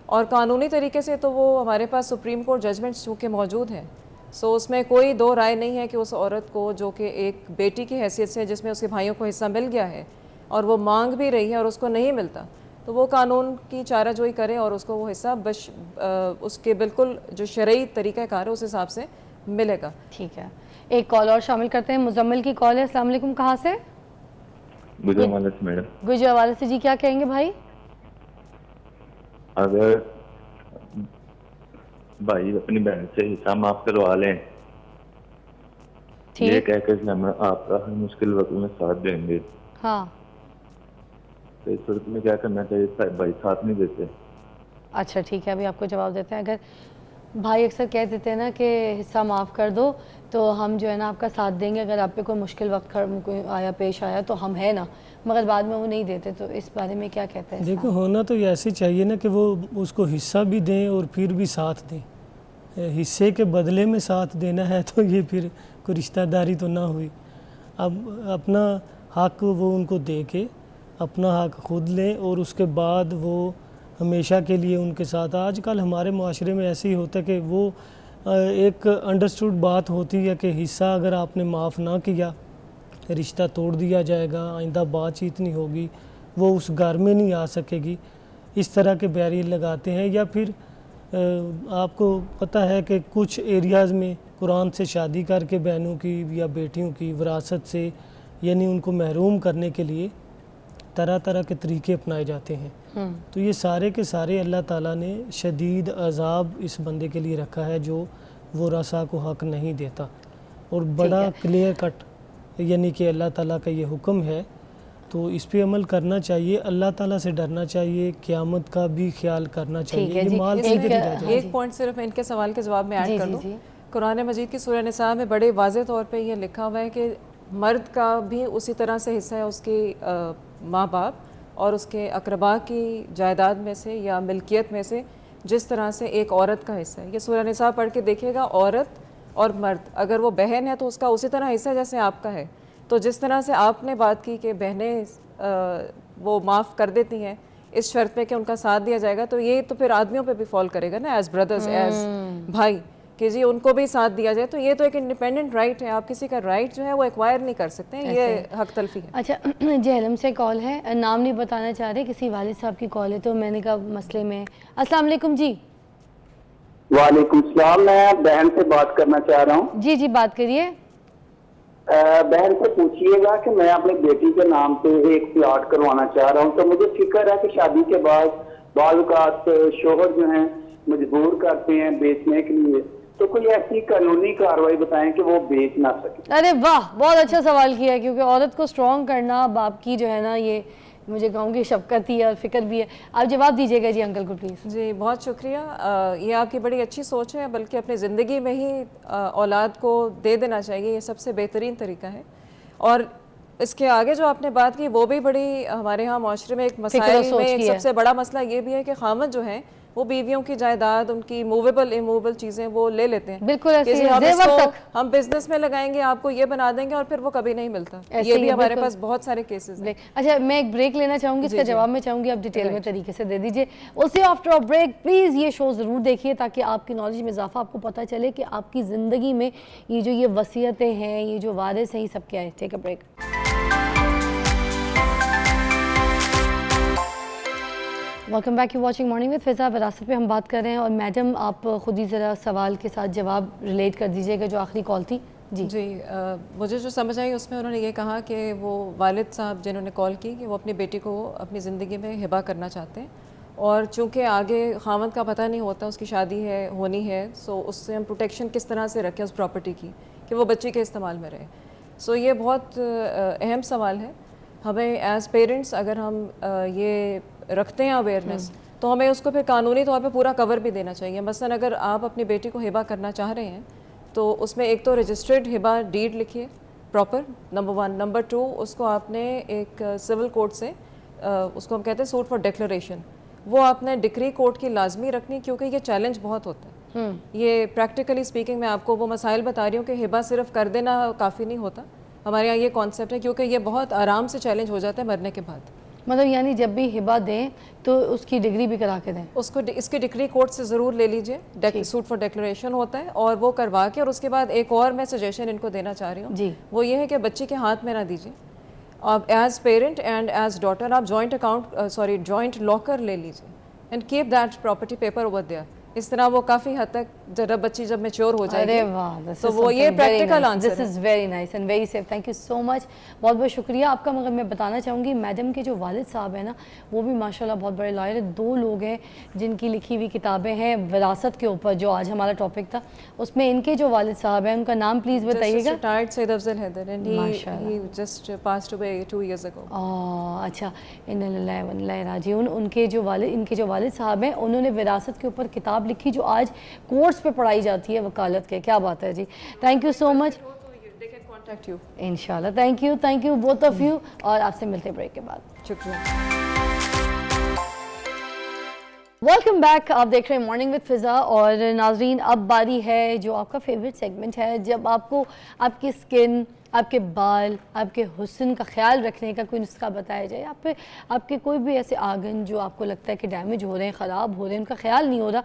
और कानूनी तरीके से तो वो हमारे पास सुप्रीम कोर्ट जजमेंट्स चूँकि मौजूद हैं, सो उसमें कोई दो राय नहीं है कि उस औरत को जो कि एक बेटी की हैसियत से जिसमें उसके भाइयों को हिस्सा मिल गया है और वो मांग भी रही है और उसको नहीं मिलता, तो वो कानून की चाराजोई करे और उसको वो हिस्सा उसके बिल्कुल जो शरई तरीक़ाकार है उस हिसाब से मिलेगा। ठीक है, एक कॉल और शामिल करते हैं। मुजम्मिल की कॉल है। अस्सलाम वालेकुम, कहाँ से? गुजरात से मैडम। गुजरावाला से जी, क्या कहेंगे भाई? अगर भाई अपनी बहन से हिस्सा माफ करवा लें, ये ठीक, कह के कि हम आपका हर मुश्किल वक्त में साथ देंगे, हाँ, तो इस वक्त में क्या करना चाहिए? भाई साथ नहीं देते। अच्छा ठीक है, अभी आपको जवाब देते हैं। अगर भाई अक्सर कह देते हैं ना कि हिस्सा माफ़ कर दो तो हम जो है ना आपका साथ देंगे, अगर आप पे कोई मुश्किल वक्त कोई आया पेश आया तो हम है ना, मगर बाद में वो नहीं देते, तो इस बारे में क्या कहते हैं? देखो, होना तो ये ऐसे चाहिए ना कि वो उसको हिस्सा भी दें और फिर भी साथ दें। हिस्से के बदले में साथ देना है तो ये फिर कोई रिश्तेदारी तो ना हुई। अब अपना हक वो उनको दे के अपना हक खुद लें और उसके बाद वो हमेशा के लिए उनके साथ। आजकल हमारे माशरे में ऐसे ही होता है कि वो एक अंडरस्टूड बात होती है कि हिस्सा अगर आपने माफ़ ना किया रिश्ता तोड़ दिया जाएगा, आइंदा बातचीत नहीं होगी, वो उस घर में नहीं आ सकेगी। इस तरह के बैरियर लगाते हैं। या फिर आपको पता है कि कुछ एरियाज़ में कुरान से शादी करके बहनों की या बेटियों की विरासत से यानी उनको महरूम करने के लिए तरह तरह के तरीके अपनाए जाते हैं। तो ये सारे के सारे अल्लाह ताला ने शदीद अजाब इस बंदे के लिए रखा है जो वो रसा को हक नहीं देता। और बड़ा क्लियर कट यानी कि अल्लाह ताला का ये हुक्म है, तो इस पे अमल करना चाहिए, अल्लाह ताला से डरना चाहिए, क़यामत का भी ख्याल करना चाहिए। ये माल सीधे नहीं रह जाए। एक पॉइंट सिर्फ इनके सवाल के जवाब में जी, ऐड कर जी, दूं। जी। कुरान मजीद की सूरह निसा में बड़े वाज़े तौर पे ये लिखा हुआ है कि मर्द का भी उसी तरह से हिस्सा है उसके माँ बाप और उसके अकरबा की जायदाद में से या मिल्कियत में से, जिस तरह से एक औरत का हिस्सा है। ये सूरह निसा पढ़ के देखिएगा, औरत और मर्द, अगर वो बहन है तो उसका उसी तरह हिस्सा है जैसे आपका है। तो जिस तरह से आपने बात की कि बहनें वो माफ़ कर देती हैं इस शर्त पे कि उनका साथ दिया जाएगा, तो ये तो फिर आदमियों पे भी फॉल करेगा ना, एज ब्रदर्स, एज भाई, कि जी उनको भी साथ दिया जाए। तो ये तो एक इंडिपेंडेंट राइट है, आप किसी का राइट जो है वो एक्वायर नहीं कर सकते हैं, ये हक तलफी है। अच्छा, जहलम से कॉल है, नाम नहीं बताना चाह रहे, किसी वालिद साहब की कॉल है, तो मैंने कहा मसले में। अस्सलाम वालेकुम जी। वालेकुम सलाम, मैं बहन से बात करना चाह रहा हूँ। जी जी, बात करिए। बहन से पूछिएगा कि मैं अपनी बेटी के नाम पे एक प्लॉट करवाना चाह रहा हूँ, तो मुझे फिक्र है कि शादी के बाद बाल औक़ात शोहर जो हैं मजबूर करते हैं बेचने के लिए, तो कोई ऐसी कानूनी कार्रवाई बताएं कि वो बेच ना सके। अरे वाह, बहुत अच्छा सवाल किया है, क्योंकि औरत को स्ट्रॉन्ग करना बाप की जो है ना, ये मुझे कहूँगी शफकत ही है और फिक्र भी है। आप जवाब दीजिएगा जी अंकल को प्लीज़। जी बहुत शुक्रिया। ये आपकी बड़ी अच्छी सोच है, बल्कि अपनी ज़िंदगी में ही औलाद को दे देना चाहिए, ये सबसे बेहतरीन तरीका है। और इसके आगे जो आपने बात की वो भी बड़ी हमारे यहाँ माशरे में एक मसाइल में एक सबसे बड़ा मसला ये भी है कि खामद जो है वो बीवियों की जायदाद, उनकी मूवेबल इमूवेबल चीज़ें वो ले लेते हैं। बिल्कुल ऐसे कि ही, हम जेवर इसको तक। हम बिजनेस में लगाएंगे, आपको ये बना देंगे, और फिर वो कभी नहीं मिलता। ऐसे ये ही भी है, हमारे बिल्कुल। पास बहुत सारे केसेस हैं। अच्छा, मैं एक ब्रेक लेना चाहूंगी, इसका जवाब मैं चाहूंगी आप डिटेल में तरीके से दे दीजिए। उसी आफ्टर अ ब्रेक प्लीज़ ये शो ज़रूर देखिए ताकि आपकी नॉलेज में इजाफा, आपको पता चले कि आपकी ज़िंदगी में ये जो ये वसीयतें हैं, ये जो वारिस हैं, ये सब क्या है। Take a break. Welcome back, you watching morning with Fiza. विरासत पे हम बात कर रहे हैं और मैडम आप खुद ही ज़रा सवाल के साथ जवाब रिलेट कर दीजिएगा जो आखिरी कॉल थी। जी जी, मुझे जो समझ आई उसमें उन्होंने ये कहा कि वो वालिद साहब जिन्होंने कॉल की कि वो अपनी बेटी को अपनी ज़िंदगी में हिबा करना चाहते हैं, और चूँकि आगे खामद का पता नहीं होता, उसकी शादी है होनी है, सो उससे हम प्रोटेक्शन किस तरह से रखें उस प्रॉपर्टी की कि वो बच्ची के इस्तेमाल में रहे। सो ये बहुत अहम सवाल है। हमें एज़ पेरेंट्स अगर हम ये रखते हैं अवेयरनेस, तो हमें उसको फिर कानूनी तौर पे पूरा कवर भी देना चाहिए। मसलन अगर आप अपनी बेटी को हिबा करना चाह रहे हैं तो उसमें एक तो रजिस्टर्ड हिबा डीड लिखिए प्रॉपर, नंबर 1। नंबर 2, उसको आपने एक सिविल कोर्ट से उसको हम कहते हैं सूट फॉर डिक्लेरेशन, वो आपने डिक्री कोर्ट की लाजमी रखनी, क्योंकि ये चैलेंज बहुत होता है। ये प्रैक्टिकली स्पीकिंग मैं आपको वो मसाइल बता रही हूँ कि हिबा सिर्फ कर देना काफ़ी नहीं होता। हमारे यहाँ ये कॉन्सेप्ट है, क्योंकि ये बहुत आराम से चैलेंज हो जाता है मरने के बाद। मतलब यानी जब भी हिबा दें तो उसकी डिग्री भी करा के दें। उसको इसकी डिग्री कोर्ट से ज़रूर ले लीजिए, सूट फॉर डिक्लेरेशन होता है, और वो करवा के, और उसके बाद एक और मैं सजेशन इनको देना चाह रही हूँ, वो ये है कि बच्ची के हाथ में ना दीजिए। आप as parent and as daughter आप जॉइंट लॉकर ले लीजिए and keep that property paper over there. इस तरह वो काफ़ी हद तक बच्ची जब मैच्योर हो जाएगी, अरे वाह, तो वो ये practical answer this is very nice and very safe. Thank you so much, बहुत बहुत शुक्रिया आपका। मगर मैं बताना चाहूँगी मैडम के जो वालिद साहब हैं ना, वो भी माशाल्लाह बहुत बड़े लॉयर हैं। 2 लोग हैं जिनकी लिखी हुई किताबें हैं विरासत के ऊपर, जो आज हमारा टॉपिक था, उसमें इनके जो वालिद साहब हैं उनका नाम प्लीज़ बताइएगा। Retired Syed Afzal Haider, and he just passed away 2 years ago। अच्छा, इन्ना लिल्लाहि व इन्ना इलैहि राजिऊन। इनके जो वालिद साहब हैं, उन्होंने विरासत के ऊपर किताब लिखी जो आज कोर्स पे पढ़ाई जाती है वकालत के। क्या बात है जी, थैंक यू सो मच। इंशाल्लाह, thank you both of you, और आपसे मिलते हैं ब्रेक के बाद। शुक्रिया। वेलकम बैक, आप देख रहे हैं मॉर्निंग विद फिज़ा। और नाजरीन, अब बारी है जो आपका फेवरेट सेगमेंट है, जब आपको आपकी स्किन, आपके बाल, आपके हुस्न का ख्याल रखने का कोई नुस्खा बताया जाए। आपके कोई भी ऐसे आंगन जो आपको लगता है कि डैमेज हो रहे हैं, ख़राब हो रहे हैं, उनका ख्याल नहीं हो रहा,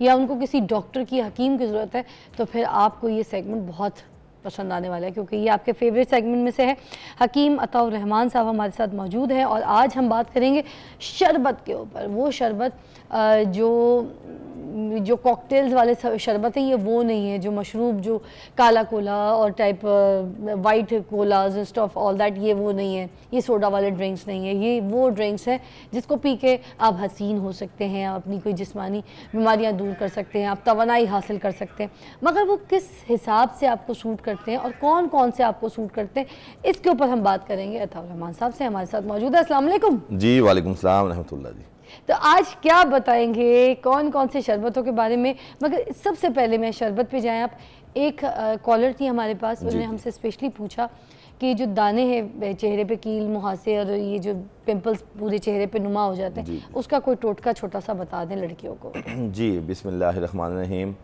या उनको किसी डॉक्टर की, हकीम की ज़रूरत है, तो फिर आपको ये सेगमेंट बहुत पसंद आने वाला है, क्योंकि ये आपके फेवरेट सेगमेंट में से है। हकीम अताउर रहमान साहब हमारे साथ मौजूद हैं और आज हम बात करेंगे शरबत के ऊपर। वो शरबत जो कॉकटेल्स वाले शरबत हैं, ये वो नहीं है जो मशरूब, जो काला कोला और type white collage stuff all that, ये वो नहीं है। ये सोडा वाले ड्रिंक्स नहीं है, ये वो ड्रिंक्स हैं जिसको पी के आप हसीन हो सकते हैं, आप अपनी कोई जिस्मानी बीमारियां दूर कर सकते हैं, आप तवानाई हासिल कर सकते हैं। मगर वो किस हिसाब से आपको सूट करते हैं और कौन कौन से आपको सूट करते हैं, इसके ऊपर हम बात करेंगे अताउर रहमान साहब से। हमारे साथ मौजूद है। अस्सलाम वालेकुम जी। वालेकुम सलाम रहमतुल्लाह जी। तो आज क्या बताएंगे, कौन कौन से शरबतों के बारे में? मगर सबसे पहले मैं शरबत पे जाएं आप। एक कॉलर थी हमारे पास, उन्होंने हमसे स्पेशली पूछा कि जो दाने हैं चेहरे पे, कील मुहासे और ये जो पिंपल्स पूरे चेहरे पे नुमा हो जाते हैं, उसका कोई टोटका छोटा सा बता दें लड़कियों को। जी, बिस्मिल्लाहिर्रहमानिर्रहीम।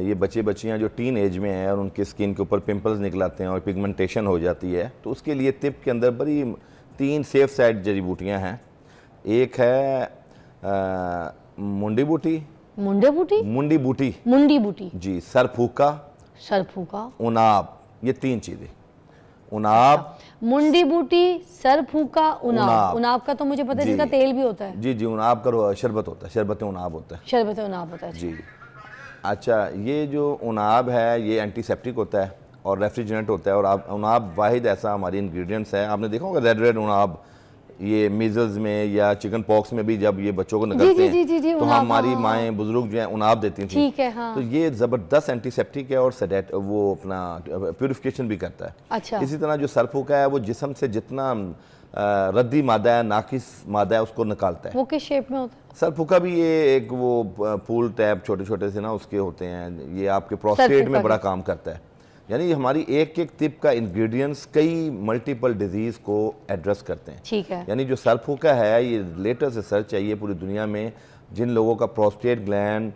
ये बच्चे बच्चियाँ जो टीन एज में हैं और उनके स्किन के ऊपर पिंपल्स निकलाते हैं और पिगमेंटेशन हो जाती है, तो उसके लिए तिब के अंदर बड़ी 3 सेफ साइड जड़ी बूटियाँ हैं। एक है मुंडी बूटी, मुंडी बूटी जी, सरफूका, उनाब, ये 3 चीज़ें। उनाब, मुंडी बूटी, सरफूका, उनाब का तो मुझे पता है, जिसका तेल भी होता है। जी, उनाब का शरबत होता है, शरबत उनाब होता है जी। अच्छा, ये जो उनाब है ये एंटीसेप्टिक होता है और रेफ्रिजरेंट होता है, और उनाब वाहिद ऐसा हमारी इंग्रेडिएंट्स है। आपने देखा होगा रेड उनाब, ये मीजल्स में या चिकन पॉक्स में भी जब ये बच्चों को निकलते हैं तो हमारी माएँ बुजुर्ग जो हैं उनाब देती थी। हाँ। तो ये ज़बरदस्त एंटीसेप्टिक है और वो अपना प्यूरिफिकेशन भी करता है। अच्छा। इसी तरह जो सरफूका है वो जिस्म से जितना रद्दी मादा है, नाकिस मादा है, उसको निकालता है। वो किस शेप में होता है? सरफूका भी ये एक वो फूल टैप छोटे छोटे से ना उसके होते हैं, ये आपके प्रोस्टेट में बड़ा काम करता है। यानी हमारी एक एक तिप का इंग्रेडिएंट्स कई मल्टीपल डिजीज़ को एड्रेस करते हैं। ठीक है। यानी जो सरफूका है, ये लेटेस्ट रिसर्च है, ये पूरी दुनिया में जिन लोगों का प्रोस्टेट ग्लैंड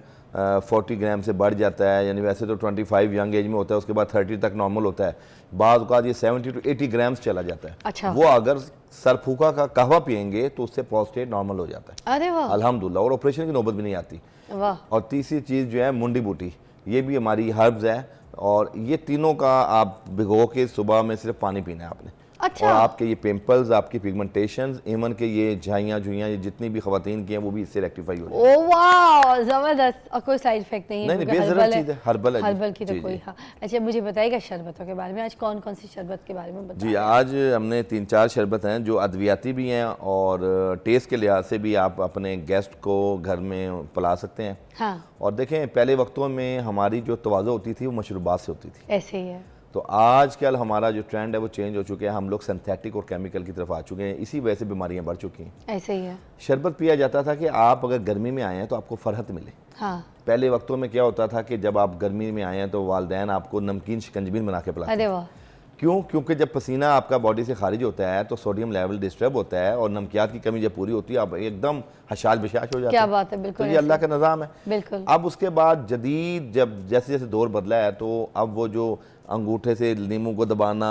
40 ग्राम से बढ़ जाता है, यानी वैसे तो 25 यंग एज में होता है, उसके बाद 30 तक नॉर्मल होता है, बाद का ये 70 to 80 ग्राम्स चला जाता है। अच्छा। वो अगर सरफूका का कहवा पियेंगे तो उससे प्रोस्टेट नॉर्मल हो जाता है अरे वाह, अल्हम्दुलिल्लाह, और ऑपरेशन की नौबत भी नहीं आती। वाह, और तीसरी चीज़ जो है मुंडी बूटी, ये भी हमारी हर्ब्स है, और ये तीनों का आप भिगो के सुबह में सिर्फ पानी पीना है आपने। अच्छा। और आपके ये पिंपल्स, आपकी पिगमेंटेशन, इवन के ये झाइयाँ झुइयाँ, ये जितनी भी खवातीन की हैं वो भी इससे रेक्टिफाई हो जाएगी। ओ वाह, जबरदस्त। और कोई साइड इफेक्ट नहीं है? नहीं, क्योंकि बेज़रूरत चीज़ है, हर्बल है जी। हर्बल की तो जी, कोई। जी। हाँ, अच्छा मुझे बताइएगा शरबतों के बारे में, आज कौन कौन सी शरबत के बारे में बताइए। जी, आज हमने 3-4 शरबत हैं जो अद्वियाती भी हैं और टेस्ट के लिहाज से भी आप अपने गेस्ट को घर में पिला सकते हैं। हाँ, और देखें, पहले वक्तों में हमारी जो तवाज़ो होती थी वो मशरूबात से होती थी, ऐसे ही है। तो आजकल हमारा जो ट्रेंड है वो चेंज हो चुके हैं, हम लोग सिंथेटिक और केमिकल की तरफ आ चुके हैं, इसी वजह से बीमारियां बढ़ चुकी हैं। ऐसे ही है। शरबत पिया जाता था कि आप अगर गर्मी में आए हैं तो आपको फरहत मिले। हाँ, पहले वक्तों में क्या होता था कि जब आप गर्मी में आए हैं तो वालदैन आपको नमकीन शिकंजबीन बना के पिलाते अरे थे। वाह, क्यों? क्योंकि जब पसीना आपका बॉडी से खारिज होता है तो सोडियम लेवल डिस्टर्ब होता है, और नमकियात की कमी जब पूरी होती है आप एकदम हशाश बशाश हो जाते क्या हैं। बात है, तो बिल्कुल ये ऐसे। अल्लाह का निज़ाम है। बिल्कुल। अब उसके बाद जदीद जब जैसे जैसे दौर बदला है तो अब वो जो अंगूठे से नींबू को दबाना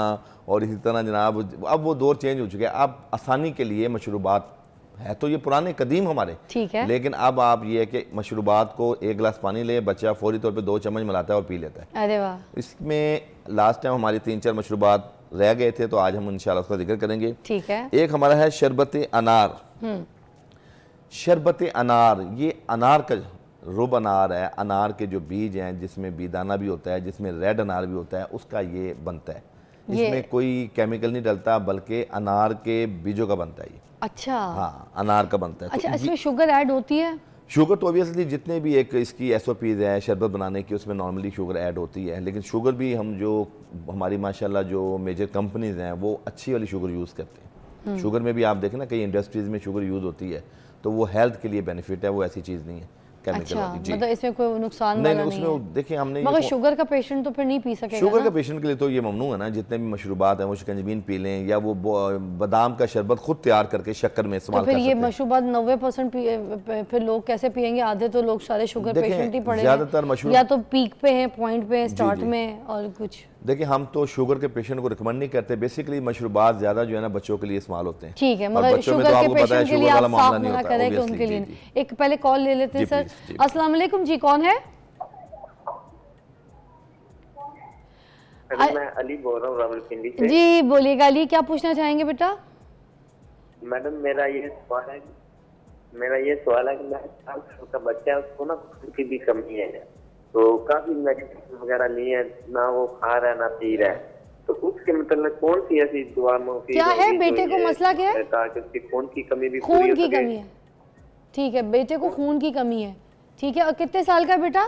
और इसी तरह जनाब, अब वो दौर चेंज हो चुके हैं। अब आसानी के लिए मशरूबात है तो ये पुराने कदीम हमारे, ठीक है। लेकिन अब आप ये है कि मशरूबात को 1 गिलास पानी ले, बच्चा फौरी तौर पे 2 चम्मच मिलाता है और पी लेता है। अरे वाह, इसमें लास्ट टाइम हमारी 3-4 मशरूबात रह गए थे तो आज हम इंशाल्लाह उसका जिक्र करेंगे। ठीक है। एक हमारा है शरबत अनार। शरबत अनार, ये अनार का रुब अनार है, अनार के जो बीज हैं जिसमें बीदाना भी होता है, जिसमें रेड अनार भी होता है, उसका ये बनता है। इसमें कोई केमिकल नहीं डलता बल्कि अनार के बीजों का बनता है ये। अच्छा। हाँ, अनार का बनता है। अच्छा, तो इसमें शुगर ऐड होती है? शुगर तो ऑब्वियसली जितने भी एक इसकी SOPs है शरबत बनाने की, उसमें नॉर्मली शुगर ऐड होती है, लेकिन शुगर भी हम जो हमारी माशाल्लाह जो मेजर कंपनीज हैं वो अच्छी वाली शुगर यूज़ करते हैं। शुगर में भी आप देखें ना, कई इंडस्ट्रीज़ में शुगर यूज़ होती है तो वो हेल्थ के लिए बेनिफिट है, वो ऐसी चीज़ नहीं है केमिकल अच्छा, वाली। जी, मतलब इसमें कोई नुकसान नहीं वाला नहीं, नहीं है। उसमें देखिए हमने मगर ये शुगर का पेशेंट तो फिर नहीं पी सकेगा शुगर ना? का पेशेंट के लिए तो ये ममनू है ना, जितने भी मशरूबात हैं वो शिकंजबीन पी लें या वो बादाम का शरबत खुद तैयार करके शक्कर में तो इस्तेमाल फिर कर ये सकते हैं। मशरूबात 90% फिर लोग कैसे पियेंगे? आधे तो लोग सारे शुगर देखें, पेशेंट ही पड़े ज़्यादातर हैं, मशरूब- या तो पीक पे हैं, पॉइंट पे हैं, स्टार्ट जी। में, और कुछ। देखिए, हम तो शुगर के पेशेंट को रिकमेंड नहीं करते, बेसिकली मशरूबात ज़्यादा जो है ना बच्चों के लिए इस्तेमाल होते हैं। ठीक है, और मगर बच्चों में शुगर तो के आपको पता है पेशेंट के लिए शुगर आप वाला साफ मामला नहीं मना होता, करें कि obviously, उनके जी, लिए जी। नहीं। एक पहले कॉल ले लेते हैं जी, सर। please, जी। अस्सलाम वालेकुम जी, कौन है? मैं अली बोल रहा हूँ रावलपिंडी से। जी बोलिएगा अली, क्या पूछना चाहेंगे बेटा? मैडम मेरा ये सवाल है कि मैं 4 साल का बच्चा है, उसको ना खून की भी कमी है, तो काफी मेडिसिन वगैरह ली है, ना वो खा रहा है ना पी रहा है, तो उसके मतलब कौन सी ऐसी दुआ मुफीद क्या है? होगी जो बेटे को ये मसला क्या है? ताकि उसकी खून की कमी भी पूरी खून हो की सके। कमी है, ठीक है, बेटे को खून की कमी है, ठीक है। और कितने साल का बेटा?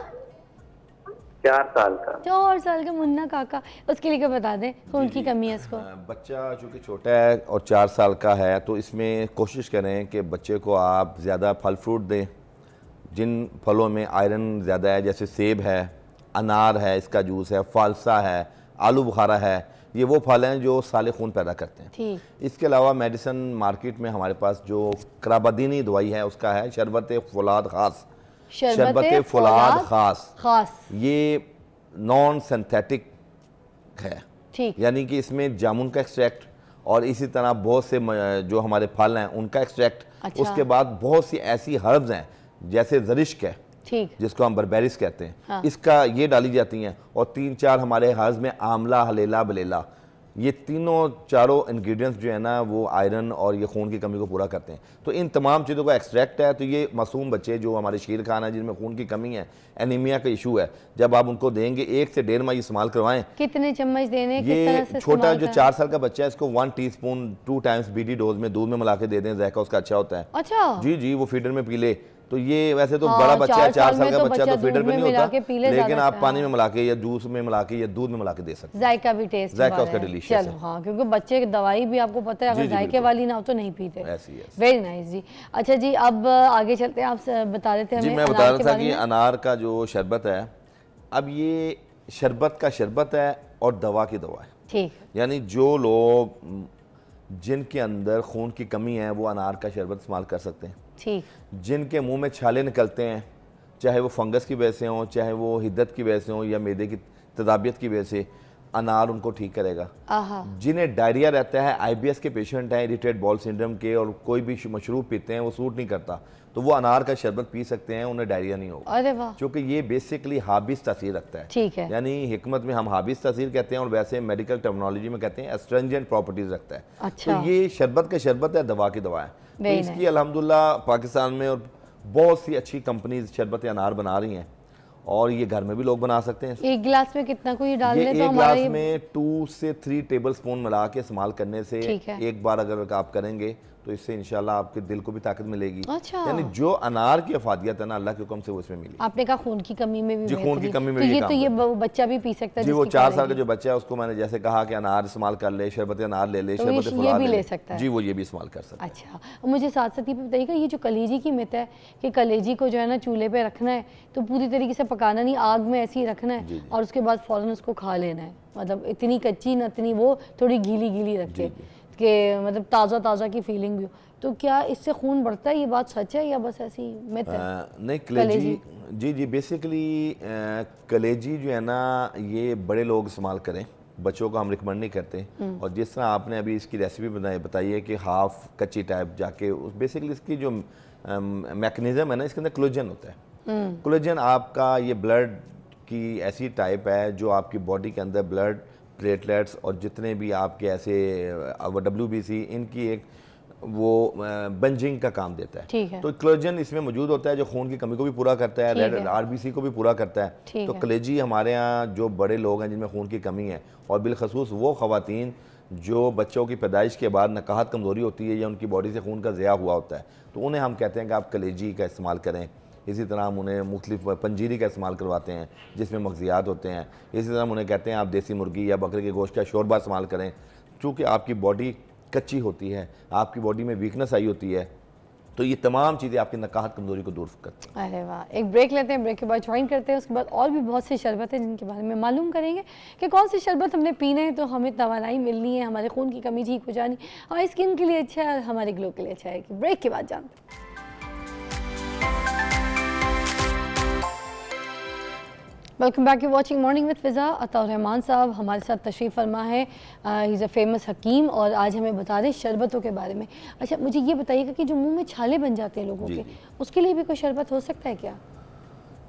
4 साल का। 4 साल का मुन्ना काका, उसके लिए क्या बता दें, खून की कमी है इसको। बच्चा चूँकि छोटा है और 4 साल का है तो इसमें कोशिश करें कि बच्चे को आप ज़्यादा फल फ्रूट दें जिन फलों में आयरन ज़्यादा है, जैसे सेब है, अनार है, इसका जूस है, फालसा है, आलू बुखारा है, ये वो फल हैं जो साले खून पैदा करते हैं। ठीक। इसके अलावा मेडिसिन मार्केट में हमारे पास जो कराबादीनी दवाई है उसका है शरबत फौलाद ख़ास। शरबत फौलाद ख़ास ये नॉन सिंथेटिक है, ठीक। यानी कि इसमें जामुन का एक्सट्रैक्ट और इसी तरह बहुत से जो हमारे फल हैं उनका एक्सट्रैक्ट, अच्छा। उसके बाद बहुत सी ऐसी हर्ब्स हैं जैसे जरिश्क है, ठीक। जिसको हम बरबेरिस कहते हैं, हाँ। इसका ये डाली जाती हैं, और 3-4 हमारे हर्ब्स में आंवला, हलेला, बलेला, ये चारों इंग्रेडिएंट्स जो है ना वो आयरन और ये खून की कमी को पूरा करते हैं। तो इन तमाम चीज़ों का एक्सट्रैक्ट है। तो ये मासूम बच्चे जो हमारे शीर खान है जिनमें खून की कमी है, एनीमिया का इशू है, जब आप उनको देंगे 1 से 1.5 माह इस्तेमाल करवाएं। कितने चम्मच देने, किस ये तरह से छोटा इस्तेमाल जो करना? 4 साल का बच्चा है इसको 1 टीस्पून 2 टाइम्स BD डोज में दूध में मिला के दे दें, जायका उसका अच्छा होता है। अच्छा जी जी, वो फीडर में पी ले। तो ये वैसे तो हाँ, बड़ा बच्चा है, 4 साल में का तो बच्चा तो बच्चा फीडर दूध में नहीं में मिला होता, के पी ले, लेकिन ज़्यादा आप अच्छा। पानी में मिला के या जूस में मिला के या दूध में मिला के दे सकते हैं। जायका भी टेस्ट जायका उसका डिलीशियस चलो है। हाँ, क्योंकि बच्चे की दवाई भी आपको पता है, जी, अगर जी, जायके बिल्कुल। वाली ना हो तो नहीं पीते। ऐसी है। वेरी नाइस जी। अच्छा जी, अब आगे चलते हैं, आप बता देते हैं जी, हमें मैं अनार बता के रहा था बारे कि में। अनार का जो शरबत है, अब ये शरबत का शरबत है और दवा की दवा है। ठीक। यानी जो लोग जिनके अंदर खून की कमी है वो अनार का शरबत इस्तेमाल कर सकते हैं। ठीक। जिनके मुंह में छाले निकलते हैं, चाहे वो फंगस की वजह से हों, चाहे वो हिद्दत की वजह से हों या मैदे की तदाबियत की वजह से, अनार उनको ठीक करेगा। आहा। जिन्हें डायरिया रहता है, आईबीएस के पेशेंट हैं, इरिटेट बॉल सिंड्रोम के, और कोई भी मशरूब पीते हैं वो सूट नहीं करता, तो वो अनार का शरबत पी सकते हैं, उन्हें डायरिया नहीं होगा। अरे वाह। क्योंकि ये बेसिकली हाबिस तासीर रखता है। ठीक है। यानी हिकमत में हम हाबिस तासीर कहते हैं और वैसे मेडिकल टर्मिनोलॉजी में कहते हैं एस्ट्रेंजेंट प्रॉपर्टीज रखता है। अच्छा। तो ये शरबत का शरबत है, दवा की दवा है। तो Very इसकी अल्हम्दुलिल्लाह पाकिस्तान में और बहुत सी अच्छी कंपनीज शरबत अनार बना रही हैं और ये घर में भी लोग बना सकते हैं। एक गिलास में कितना को ये डाल ये दें तो एक हमारा गिलास ये में 2 से 3 टेबल स्पून मिला के इस्तेमाल करने से ठीक है। एक बार अगर आप करेंगे तो इससे इंशाल्लाह आपके दिल को भी ताकत मिलेगी। अच्छा। यानी जो अनार की अफादियत है ना, अल्लाह के हुक्म से वो इसमें मिली। आपने कहा खून की कमी में भी जी, खून की बेहतरीन। कमी में तो ये ये काम तो ये करता बच्चा भी पी सकता है जी, वो जिसकी 4 साल का करेगी। जो बच्चा है उसको मैंने जैसे कहा कि अनार इस्तेमाल कर ले, शरबत अनार ले ले, तो शरबत ये फुलाद भी ले ले ले। सकता है। जी, वो ये भी इस्तेमाल कर सकता है। अच्छा, और मुझे साथ साथ ये भी बताइएगा, ये जो कलेजी की मित है कि कलेजी को जो है ना चूल्हे पे रखना है तो पूरी तरीके से पकाना नहीं, आग में ऐसे ही रखना है और उसके बाद फ़ौरन उसको खा लेना है, मतलब इतनी कच्ची न इतनी वो थोड़ी गीली गीली रख के कि मतलब ताज़ा ताज़ा की फीलिंग भी हो। तो क्या इससे खून बढ़ता है, ये बात सच है या बस ऐसी मित है? नहीं, कलेजी जी जी बेसिकली कलेजी जो है ना ये बड़े लोग इस्तेमाल करें, बच्चों को हम रिकमेंड नहीं करते। और जिस तरह आपने अभी इसकी रेसिपी बताई है कि हाफ कच्ची टाइप जाके, बेसिकली इसकी जो मैकेनिज्म है ना, इसके अंदर कोलेजन होता है। कोलेजन आपका ये ब्लड की ऐसी टाइप है जो आपकी बॉडी के अंदर ब्लड प्लेटलेट्स और जितने भी आपके ऐसे WBC इनकी एक वो बंजिंग का काम देता है। ठीक है। तो कोलेजन इसमें मौजूद होता है जो खून की कमी को भी पूरा करता है, रेड RBC को भी पूरा करता है। ठीक तो है। कलेजी हमारे यहाँ जो बड़े लोग हैं जिनमें खून की कमी है, और बिलखसूस वो ख़वातीन जो बच्चों की पैदाइश के बाद नकाहत कमज़ोरी होती है या उनकी बॉडी से खून का ज़िया हुआ होता है, तो उन्हें हम कहते हैं कि आप कलेजी का इस्तेमाल करें। इसी तरह हम उन्हें मुख्तलिफ पंजीरी का इस्तेमाल करवाते हैं जिसमें मगज़ियात होते हैं। इसी तरह हम उन्हें कहते हैं आप देसी मुर्गी या बकरे के गोश्त का शोरबा इस्तेमाल करें। चूँकि आपकी बॉडी कच्ची होती है, आपकी बॉडी में वीकनेस आई होती है, तो ये तमाम चीज़ें आपकी नकाहत कमज़ोरी को दूर करती हैं। अरे वाह, एक ब्रेक लेते हैं, ब्रेक के बाद ज्वाइन करते हैं, उसके बाद और भी बहुत सी शरबत है जिनके बारे में मालूम करेंगे कि कौन सी शरबत हमने पीना है तो हमें तवानाई मिलनी है, हमारे खून की कमी ठीक हो जानी, हमारी स्किन के लिए अच्छा है, हमारे ग्लो के लिए अच्छा है। कि ब्रेक के बाद जानते हैं। Welcome back, you watching morning with Fiza. Ataur Rahman साहब हमारे साथ तशरीफ़ फरमा है, ही इज़ अ फेमस हकीम, और आज हमें बता रहे हैं शरबतों के बारे में। अच्छा, मुझे ये बताइएगा कि जो मुंह में छाले बन जाते हैं लोगों के, उसके लिए भी कोई शरबत हो सकता है क्या?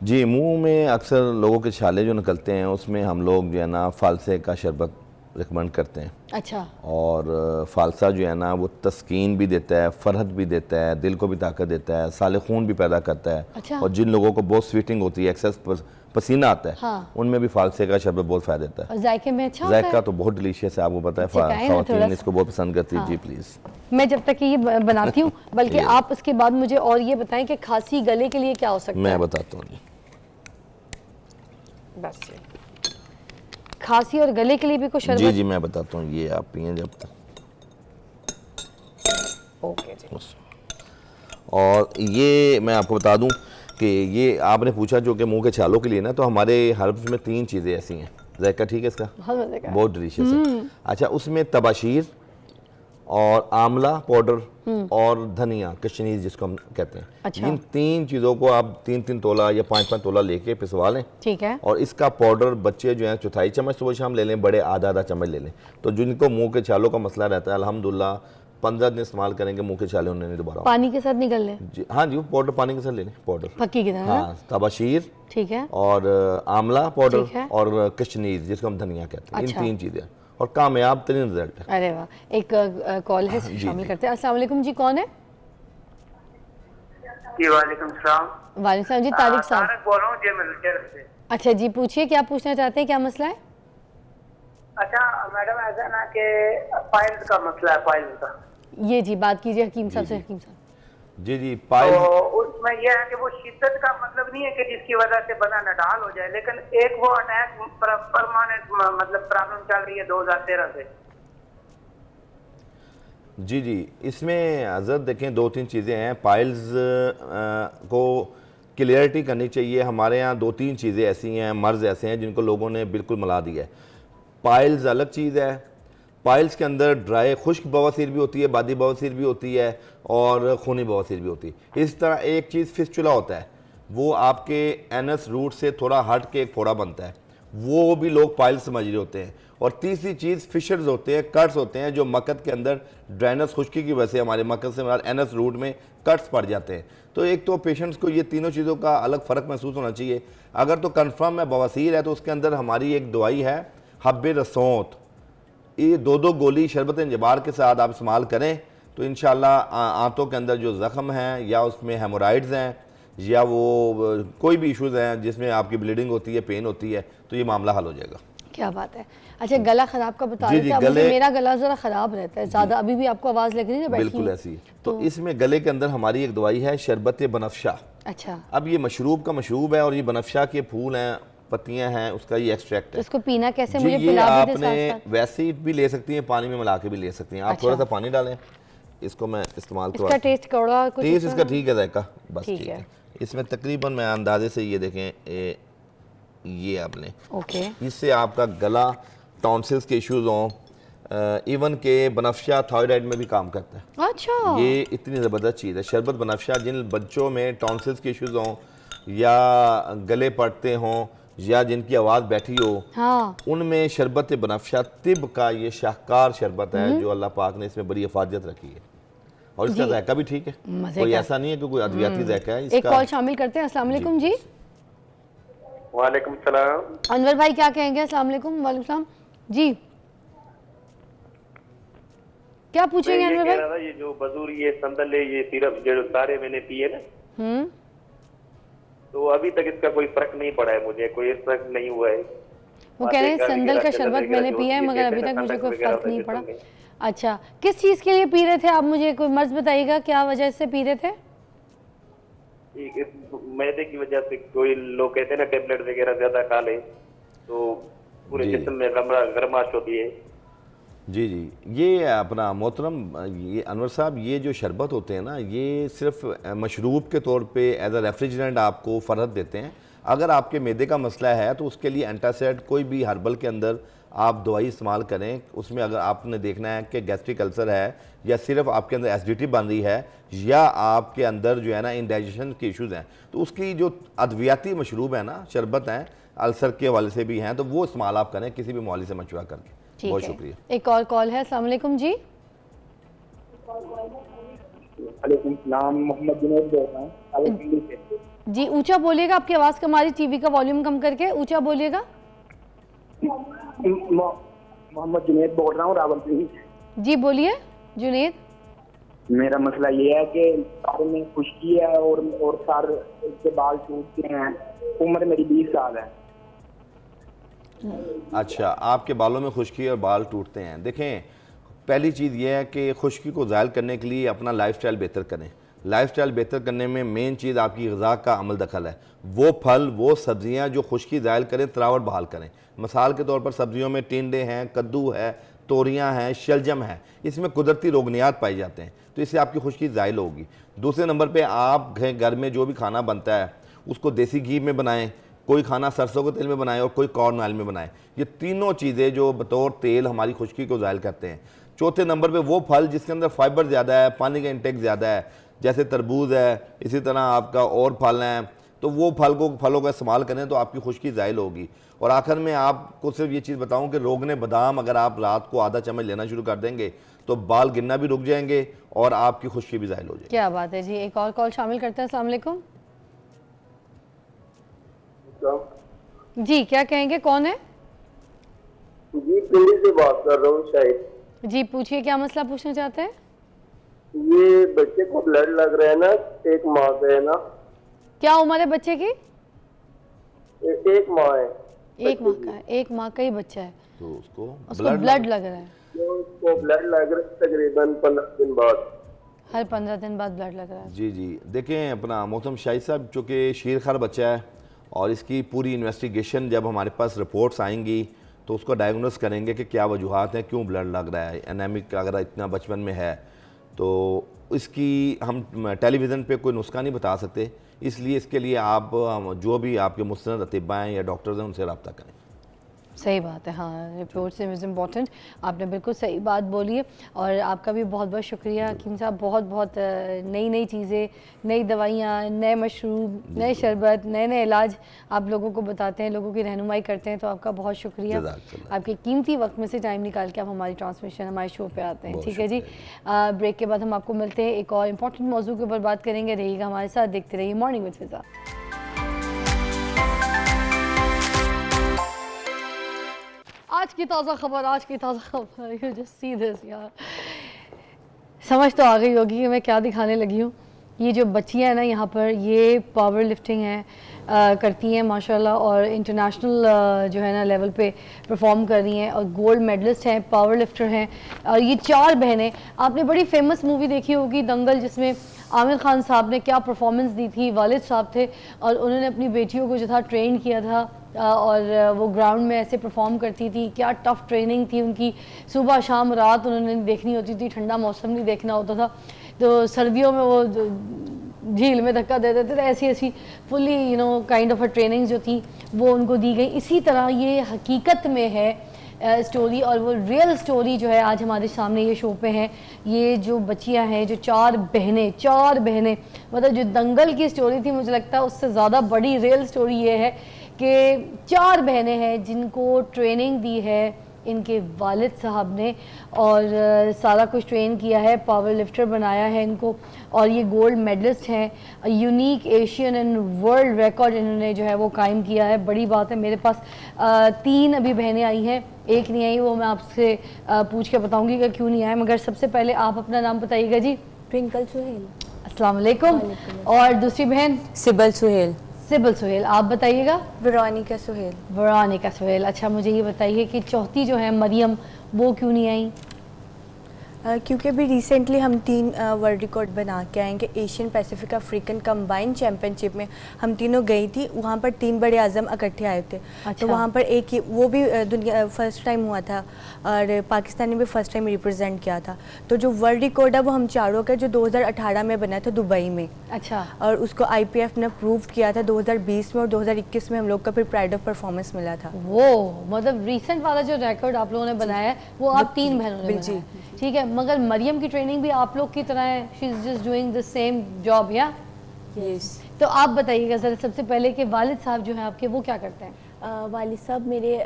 जी, मुंह में अक्सर लोगों के छाले जो निकलते हैं उसमें हम लोग जो है ना फालसे का शरबत रिकमेंड करते हैं। अच्छा। और फालसा जो है ना वो तस्कीन भी देता है, फरहत भी देता है, दिल को भी ताकत देता है, साले खून भी पैदा करता है। अच्छा। और जिन लोगों को बहुत स्वीटिंग होती है, एक्सेस पसीना आता है, हाँ। उनमें भी फालसे का शरबत बहुत फ़ायदा देता है। और जायके में अच्छा होता है? जायका तो बहुत डिलीशियस है, आपको पता है, सिखाएं ना थोड़ा ख़वातीन सा। इसको बहुत पसंद करती है। हाँ। जी प्लीज़। मैं जब तक कि ये बनाती हूँ, बल्कि आप उसके बाद मुझे और ये बताएं कि खांसी गले के लिए क्या हो सकता है? मैं बताता हूँ जी। बस खांसी और गले के लिए भी कुछ जी शरबत? जी मैं बताता हूँ, ये आप पिए जब तक। ओके जी। और ये मैं आपको बता दूं कि ये आपने पूछा जो कि मुंह के छालों के लिए ना, तो हमारे हर्ब्स में 3 चीज़ें ऐसी हैं। जायका ठीक है इसका, बहुत मजे का है। बहुत डिलीशियस है। अच्छा, उसमें तबाशीर और आंवला पाउडर और धनिया कश्मीरी जिसको हम कहते हैं। अच्छा। इन 3 चीज़ों को आप 3-3 तोला या 5-5 तोला लेके पिसवा लें। ठीक है। और इसका पाउडर बच्चे जो हैं 1/4 चम्मच सुबह शाम ले लें, बड़े आधा चम्मच ले लें। तो जिनको मुंह के छालों का मसला रहता है, अल्हम्दुलिल्लाह 15 दिन इस्तेमाल करेंगे, मुंह के छाले उन्हें नहीं दोबारा। पानी के साथ निकल ले? जी हाँ जी, वो पाउडर पानी के साथ ले लें, पाउडर पक्की की तरह? हाँ, तबाशीर, ठीक है, और आंवला ठीक है। पाउडर और कश्मीर जिसको हम धनिया कहते हैं। अच्छा। इन 3 चीज़ें और कामयाब तरीन रिजल्ट है। अरे वाह, एक कॉल है, शामिल करते हैं। अस्सलाम वालेकुम जी, कौन है? जी वालेकुम सलाम। वालेकुम सलाम जी, तारिक साहब। तारक बोल रहा हूँ जे मिलकर से। अच्छा जी, पूछिए क्या पूछना चाहते हैं, क्या मसला है? अच्छा मैडम, ऐसा ना कि पाइल्स का मसला है, पाइल्स का। ये जी बात कीजिए हकीम साहब से। हकीम साहब जी जी, तो पाइल उसमें यह है कि वो शिद्दत का मतलब नहीं है कि जिसकी वजह से बंदा नडाल हो जाए, लेकिन एक वो अटैक परमानेंट मतलब प्रॉब्लम चल रही है 2013 से। जी जी, इसमें हज़रत देखें 2-3 चीज़ें हैं। पाइल्स को क्लियरिटी करनी चाहिए। हमारे यहाँ 2-3 चीज़ें ऐसी हैं, मर्ज़ ऐसे हैं जिनको लोगों ने बिल्कुल मिला दिया है। पाइल्स अलग चीज़ है, पाइल्स के अंदर ड्राई खुश्क बवासीर भी होती है, बादी बवासीर भी होती है और खूनी बवासीर भी होती है। इस तरह एक चीज़ फिस्चुला होता है, वो आपके एनस रूट से थोड़ा हट के एक फोड़ा बनता है, वो भी लोग पाइल्स समझ रहे होते हैं। और तीसरी चीज़ फिशर्स होते हैं, कट्स होते हैं, जो मकद के अंदर ड्राइनस खुश्की की वजह से हमारे मकद से हमारे एनस रूट में कट्स पड़ जाते हैं। तो एक तो पेशेंट्स को ये तीनों चीज़ों का अलग फ़र्क महसूस होना चाहिए। अगर तो कंफर्म है बवासीर है तो उसके अंदर हमारी एक दवाई है हब्बे रसौंत, ये 2-2 गोली शरबत इंजबार के साथ आप इस्तेमाल करें तो इंशाल्लाह आंतों के अंदर जो ज़ख़म हैं या उसमें हेमोराइड्स हैं या वो कोई भी इश्यूज़ हैं जिसमें आपकी ब्लीडिंग होती है, पेन होती है, तो ये मामला हल हो जाएगा। क्या बात है। अच्छा, गला ख़राब का बता जी, रहे जी, थे आप, मुझे गले- मेरा गला ज़रा ख़राब रहता है ज़्यादा, अभी भी आपको आवाज़ लग रही है बैठी बिल्कुल हूँ। ऐसी है। तो इसमें गले के अंदर हमारी एक दवाई है शरबत बनफशा। अच्छा, अब ये मशरूब का मशरूब है और ये बनफशा के फूल हैं, पत्तियां हैं, उसका ये एक्सट्रैक्ट तो है। इसको पीना कैसे, जी, मुझे ये पिला भी दे आपने साथ साथ। वैसे ही भी ले सकती हैं, पानी में मिला के भी ले सकती हैं। आप अच्छा। थोड़ा सा पानी डालें, इसको मैं इस्तेमाल इसका करवा। टेस्ट कौड़ा कुछ टेस्ट इस इसका तरह? ठीक है, जायका बस ठीक ठीक है। है। इसमें तकरीबन मैं अंदाजे से ये देखें ये आपने, ओके, इससे आपका गला, टॉन्सिल्स के इश्यूज हों, इवन के बनफशा थायराइड में भी काम करता है। अच्छा, ये इतनी ज़बरदस्त चीज़ है शरबत बनफशा। जिन बच्चों में टॉन्सिल्स के इश्यूज हों या गले पड़ते हों या जिनकी आवाज़ बैठी हो, हाँ, उनमें शरबत बनफशा तिब का ये शाहकार शरबत है जो अल्लाह पाक ने इसमें बड़ी हिफाजत रखी है। और इसका जायका भी ठीक है, मज़े कोई का। ऐसा नहीं है कि कोई अद्वियाती जायका है एक इसका। कॉल शामिल करते हैं। अस्सलाम वालेकुम जी। वालेकुम सलाम। अनवर भाई क्या कहेंगे? अस्सलाम वालेकुम। वालेकुम सलाम जी, क्या मैं पूछेंगे ये अनवर कह भाई? रहा था, ये जो बजूर ये संदले ये सिरप जो सारे मैंने पिए ना, हम्म, तो अभी तक इसका कोई फर्क नहीं पड़ा है, मुझे कोई फर्क नहीं हुआ है। वो कह रहे हैं माथे संदल का वगैरह, शरबत जलन मैंने वगैरह पिया है जो मगर अभी कहते हैं तक ना, मुझे कोई ठंडक वगैरह फर्क नहीं जिस्म पड़ा। में। अच्छा, किस चीज़ के लिए पी रहे थे आप? मुझे कोई मर्ज बताइएगा, क्या वजह से पी रहे थे? मैदे की वजह से कोई लोग कहते हैं ना टेबलेट वगैरह ज्यादा खा ले तो पूरे जी। जिस्म में गर्माश होती है। जी जी, ये अपना मोहतरम ये अनवर साहब, ये जो शरबत होते हैं ना, ये सिर्फ मशरूब के तौर पे एज अ रेफ्रिजरेंट आपको फ़र्क देते हैं। अगर आपके मैदे का मसला है तो उसके लिए एंटासिड कोई भी हर्बल के अंदर आप दवाई इस्तेमाल करें। उसमें अगर आपने देखना है कि गैस्ट्रिक अल्सर है या सिर्फ आपके अंदर एसिडिटी बन रही है या आपके अंदर जो है ना इंडाइजेशन के इश्यूज़ हैं, तो उसकी जो अद्वियाती मशरूब है ना, शरबत हैं, अल्सर के हवाले से भी हैं, तो वो इस्तेमाल आप करें किसी भी मौली से मशवरा करके। ठीक बहुत है। शुक्रिया। एक और कॉल है। अस्सलाम वालेकुम जी। वालेकुम सलाम, मोहम्मद जुनैद बोल रहा हूँ रावलपिंडी से। जी, ऊंचा बोलिएगा, आपकी आवाज़ कम आ रही, टीवी का वॉल्यूम कम करके ऊंचा बोलिएगा। मोहम्मद जुनैद बोल रहा हूँ रावलपिंडी से। जी बोलिए जुनेद। मेरा मसला ये है कि सर में खुश्की है और सर के बाल टूटते हैं। उम्र मेरी 20 साल है। अच्छा, आपके बालों में खुश्की और बाल टूटते हैं। देखें, पहली चीज़ ये है कि खुश्की को ज़ायल करने के लिए अपना लाइफस्टाइल बेहतर करें। लाइफस्टाइल बेहतर करने में मेन चीज़ आपकी ग़िज़ा का अमल दखल है। वो फल, वो सब्ज़ियाँ जो खुश्की ज़ायल करें, तरावट बहाल करें। मिसाल के तौर पर सब्ज़ियों में टिंडे हैं, कद्दू है, तोरियाँ हैं, शलजम है, इसमें कुदरती रोगनियात पाए जाते हैं, तो इससे आपकी खुश्की ज़ायल होगी। दूसरे नंबर पर आप घर में जो भी खाना बनता है उसको देसी घी में बनाएँ, कोई खाना सरसों के तेल में बनाए और कोई कॉर्न ऑयल में बनाए। ये तीनों चीज़ें जो बतौर तेल हमारी खुश्की को ज़ायल करते हैं। चौथे नंबर पे वो फल जिसके अंदर फाइबर ज़्यादा है, पानी का इंटेक ज़्यादा है, जैसे तरबूज है, इसी तरह आपका और फल हैं, तो वो फलों का इस्तेमाल करें तो आपकी खुश्की ज़ायल होगी। और आखिर में आपको सिर्फ ये चीज़ बताऊँ कि रोगने बादाम अगर आप रात को आधा चम्मच लेना शुरू कर देंगे तो बाल गिरना भी रुक जाएंगे और आपकी खुश्की भी ज़ायल हो जाएगी। क्या बात है जी। एक और कॉल शामिल करते हैं। अस्सलाम वालेकुम जी, क्या कहेंगे? कौन है? जी, पिंडी से बात कर रहा हूँ शाहिद। जी पूछिए, क्या मसला पूछना चाहते हैं? ये बच्चे को ब्लड लग रहा है ना, 1 माह का है ना। क्या उम्र है बच्चे की? 1 माह है। 1 माह का है। 1 माह का ही बच्चा है, तो उसको ब्लड लग रहा है। उसको ब्लड लग रहा है तकरीबन 15 दिन बाद। हर 15 दिन बाद ब्लड लग रहा है। जी जी, देखें अपना मौसम शाहिद साहब, चूँकि शीरखार बच्चा है और इसकी पूरी इन्वेस्टिगेशन जब हमारे पास रिपोर्ट्स आएंगी तो उसको डायग्नोस करेंगे कि क्या वजूहात हैं, क्यों ब्लड लग रहा है। एनेमिक अगर इतना बचपन में है तो इसकी हम टेलीविज़न पे कोई नुस्खा नहीं बता सकते, इसलिए इसके लिए आप जो भी आपके मुस्तनद अतिबा हैं या डॉक्टर्स हैं उनसे रब्ता करें। सही बात है, हाँ, रिपोर्ट से इज़ इम्पॉर्टेंट। आपने बिल्कुल सही बात बोली है और आपका भी बहुत बहुत शुक्रिया हकीम साहब। बहुत बहुत नई नई चीज़ें, नई दवाइयाँ, नए मशरूब, नए शरबत, नए नए इलाज आप लोगों को बताते हैं, लोगों की रहनुमाई करते हैं, तो आपका बहुत शुक्रिया। आपके कीमती वक्त में से टाइम निकाल के आप हमारी ट्रांसमिशन, हमारे शो पे आते हैं। ठीक है जी, ब्रेक के बाद हम आपको मिलते हैं, एक और इम्पॉर्टेंट मौजू के ऊपर बात करेंगे। रहिएगा हमारे साथ, देखते रहिए मॉर्निंग विद फिज़ा। आज की ताज़ा खबर, आज की ताज़ा खबर, यू जस्ट सी दिस यार। समझ तो आ गई होगी कि मैं क्या दिखाने लगी हूँ। ये जो बच्चियाँ हैं ना यहाँ पर, ये पावर लिफ्टिंग है, करती हैं माशाल्लाह, और इंटरनेशनल जो है ना लेवल पे परफॉर्म कर रही हैं और गोल्ड मेडलिस्ट हैं, पावर लिफ्टर हैं। और ये 4 बहनें, आपने बड़ी फेमस मूवी देखी होगी दंगल, जिसमें आमिर खान साहब ने क्या परफॉर्मेंस दी थी। वालिद साहब थे और उन्होंने अपनी बेटियों को जो था ट्रेन किया था और वो ग्राउंड में ऐसे परफॉर्म करती थी। क्या टफ़ ट्रेनिंग थी उनकी, सुबह शाम रात उन्होंने देखनी होती थी, ठंडा मौसम नहीं देखना होता था। तो सर्दियों में वो झील में धक्का दे देते थे, ऐसी ऐसी fully kind of a training जो थी वो उनको दी गई। इसी तरह ये हकीकत में है स्टोरी, और वो रियल स्टोरी जो है आज हमारे सामने ये शो पे है। ये जो बच्चियां हैं, जो 4 बहनें, मतलब जो दंगल की स्टोरी थी, मुझे लगता है उससे ज़्यादा बड़ी रियल स्टोरी ये है कि 4 बहनें हैं जिनको ट्रेनिंग दी है इनके वालिद साहब ने, और सारा कुछ ट्रेन किया है, पावर लिफ्टर बनाया है इनको, और ये गोल्ड मेडलिस्ट हैं। Unique Asian and world record इन्होंने जो है वो कायम किया है। बड़ी बात है। मेरे पास 3 अभी बहनें आई हैं, एक नहीं आई, वो मैं आपसे पूछ के बताऊंगी कि क्यों नहीं आए। मगर सबसे पहले आप अपना नाम बताइएगा जी। ट्विंकल सुहेल। अस्सलाम वालेकुम। और दूसरी बहन? सिबल सुहेल। सिबल सुहेल। आप बताइएगा? वेरोनिका सुहेल। वेरोनिका सुहेल। अच्छा, मुझे ये बताइए कि चौथी जो है मरियम, वो क्यों नहीं आई? क्योंकि अभी रिसेंटली हम 3 वर्ल्ड रिकॉर्ड बना के आएंगे। Asian Pacific African combined championship में हम तीनों गई थी, वहाँ पर 3 बड़े आज़म इकट्ठे आए थे। अच्छा। तो वहाँ पर एक ही वो भी दुनिया फर्स्ट टाइम हुआ था और पाकिस्तान ने भी फर्स्ट टाइम रिप्रेजेंट किया था। तो जो वर्ल्ड रिकॉर्ड है वो हम चारों का, जो 2018 में बना था दुबई में। अच्छा। और उसको IPF ने अप्रूव किया था 2020 में, और 2021 में हम लोग का फिर प्राइड ऑफ परफॉर्मेंस मिला था। वो मतलब रिसेंट वाला जो रिकॉर्ड आप लोगों ने बनाया है वो आप 3 बहनों ने बनाया है, ठीक है। मगर मरियम की ट्रेनिंग भी आप लोग की तरह है, she is just doing the same job, या? यस। तो आप बताइएगा ज़रा सबसे पहले कि वालिद साहब जो हैं आपके, वो क्या करते हैं? वालिद साहब मेरे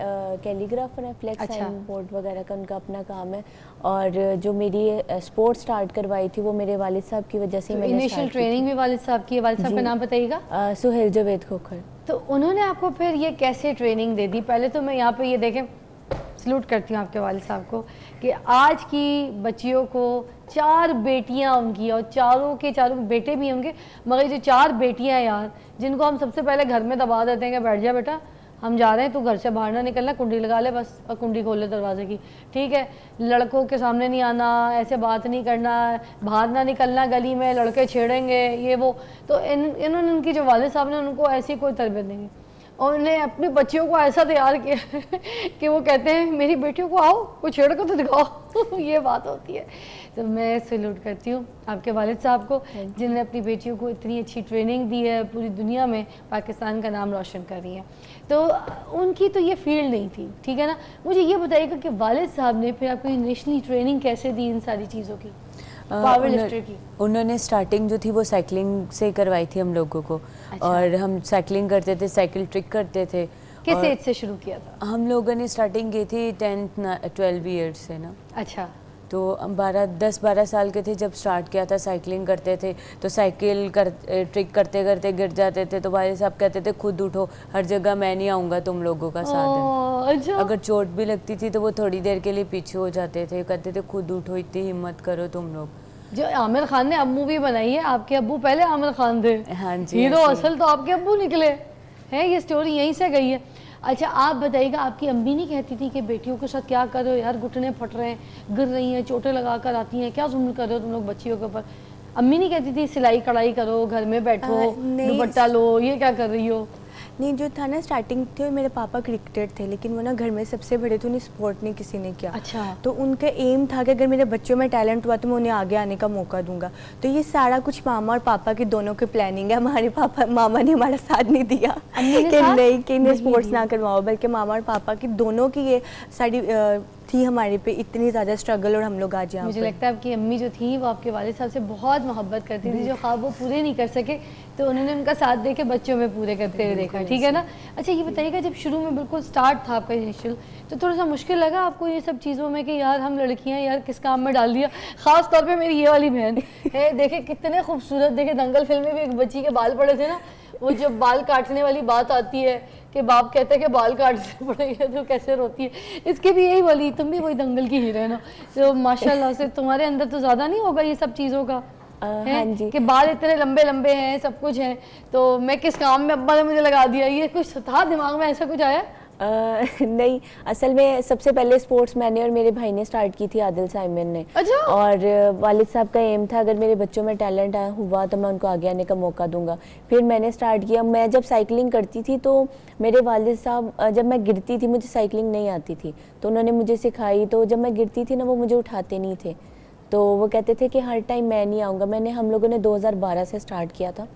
कैलीग्राफर हैं, फ्लेक्स साइन बोर्ड वगैरह का उनका अपना काम है। और जो मेरी स्पोर्ट्स स्टार्ट करवाई थी वो मेरे वालिद साहब की वजह से। तो इनिशियल ट्रेनिंग भी वालिद साहब की है। वालिद साहब का नाम बताइएगा? सुहेल जावेद खोखर। तो उन्होंने आपको फिर ये कैसे ट्रेनिंग दे दी? पहले तो मैं यहाँ पे ये देखें, सलूट करती हूँ आपके वालिद साहब को कि आज की बच्चियों को 4 बेटियाँ उनकी, और चारों के चारों बेटे भी होंगे, मगर जो 4 बेटियाँ यार, जिनको हम सबसे पहले घर में दबा देते हैं कि बैठ जा बेटा, हम जा रहे हैं, तू घर से बाहर ना निकलना, कुंडी लगा ले बस, और कुंडी खोल ले दरवाजे की, ठीक है। लड़कों के सामने नहीं आना, ऐसे बात नहीं करना, बाहर ना निकलना गली में, लड़के छेड़ेंगे, ये वो। तो इन्होंने, उनकी जो वालिद साहब ने, उनको ऐसी कोई तरबियत नहीं, और उन्हें अपनी बच्चियों को ऐसा तैयार किया कि वो कहते हैं मेरी बेटियों को आओ, कोई छेड़ कर तो दिखाओ ये बात होती है। तो मैं सैल्यूट करती हूँ आपके वालिद साहब को, जिन्होंने अपनी बेटियों को इतनी अच्छी ट्रेनिंग दी है, पूरी दुनिया में पाकिस्तान का नाम रोशन कर रही हैं। तो उनकी तो ये फील्ड नहीं थी, ठीक है ना। मुझे ये बताइएगा कि वालिद साहब ने फिर आपको नेशनली ट्रेनिंग कैसे दी इन सारी चीज़ों की, पावर लिफ्टर की? उन्होंने स्टार्टिंग जो थी वो साइकिलिंग से करवाई थी हम लोगों को। अच्छा। और हम साइकिलिंग करते थे, साइकिल ट्रिक करते थे। किस एज से शुरू किया था? हम लोगों ने स्टार्टिंग की थी 10-12 ईयर्स से ना। अच्छा। तो 10-12 साल के थे जब स्टार्ट किया था, साइकिलिंग करते थे। तो साइकिल ट्रिक करते करते गिर जाते थे, तो भाई साहब कहते थे खुद उठो, हर जगह मैं नहीं आऊँगा, तुम लोगों का साथ है। अच्छा। अगर चोट भी लगती थी तो वो थोड़ी देर के लिए पीछे हो जाते थे, कहते थे खुद उठो, इतनी हिम्मत करो तुम लोग। जो आमिर खान ने अब मूवी बनाई है, आपके अब्बू पहले आमिर खान थे। हाँ जी। हीरो असल तो आपके अब्बू निकले हैं, ये स्टोरी यहीं से गई है। अच्छा, आप बताइएगा, आपकी अम्मी नहीं कहती थी कि बेटियों के साथ क्या कर रहे हो यार, घुटने फट रहे हैं, गिर रही हैं, चोटें लगा कर आती हैं, क्या जुल्म कर रहे हो तुम लोग बच्चियों के ऊपर? अम्मी नहीं कहती थी सिलाई कढ़ाई करो, घर में बैठो, दुपट्टा लो, ये क्या कर रही हो? नहीं, जो था ना स्टार्टिंग थे मेरे पापा क्रिकेटर थे, लेकिन वो ना घर में सबसे बड़े थे, उन्हें स्पोर्ट नहीं किसी ने किया। अच्छा। तो उनका एम था कि अगर मेरे बच्चों में टैलेंट हुआ तो मैं उन्हें आगे आने का मौका दूंगा। तो ये सारा कुछ मामा और पापा की दोनों की प्लानिंग है। हमारे पापा मामा ने हमारा साथ नहीं दिया कि नहीं कि इन्हें स्पोर्ट्स ना करवाओ, बल्कि मामा और पापा की दोनों की ये सारी थी हमारे पे इतनी ज़्यादा स्ट्रगल, और हम लोग आज यहाँ मुझे पे। लगता है आपकी अम्मी जो थी वो आपके वालिद साहब से बहुत मोहब्बत करती थी, जो ख्वाब वो पूरे नहीं कर सके तो उन्होंने उनका साथ दे के बच्चों में पूरे करते हुए देखा, ठीक है ना। अच्छा ये बताइएगा, जब शुरू में बिल्कुल स्टार्ट था आपका इनिशियल, तो थोड़ा सा मुश्किल लगा आपको ये सब चीज़ों में कि यार हम लड़कियां यार किस काम में डाल दिया। ख़ास तौर पे मेरी ये वाली बहन है, देखे कितने खूबसूरत, देखे दंगल फिल्म में भी एक बच्ची के बाल पड़े थे ना, वो जब बाल काटने वाली बात आती है कि बाप कहते हैं कि बाल काटने पड़ेंगे तो कैसे रोती है, इसके भी यही वाली, तुम भी वही दंगल की हीरोइन हो, तो माशाल्लाह से तुम्हारे अंदर तो ज़्यादा नहीं होगा ये सब चीज़ों का हाँ जी, कि बाल इतने लंबे लंबे हैं, सब कुछ है, तो मैं किस काम में अब्बा ने मुझे लगा दिया, ये कुछ था दिमाग में, ऐसा कुछ आया? नहीं, असल में सबसे पहले स्पोर्ट्स मैंने और मेरे भाई ने स्टार्ट की थी, आदिल साइमन ने। अच्छा। और वालिद साहब का एम था अगर मेरे बच्चों में टैलेंट हुआ तो मैं उनको आगे आने का मौका दूंगा। फिर मैंने स्टार्ट किया। मैं जब साइकिलिंग करती थी तो मेरे वालिद साहब, जब मैं गिरती थी, मुझे साइकिलिंग नहीं आती थी, तो उन्होंने मुझे सिखाई। तो जब मैं गिरती थी ना, वो मुझे उठाते नहीं थे, तो वो कहते थे कि हर टाइम मैं नहीं आऊँगा। हम लोगों ने 2012 से स्टार्ट किया था,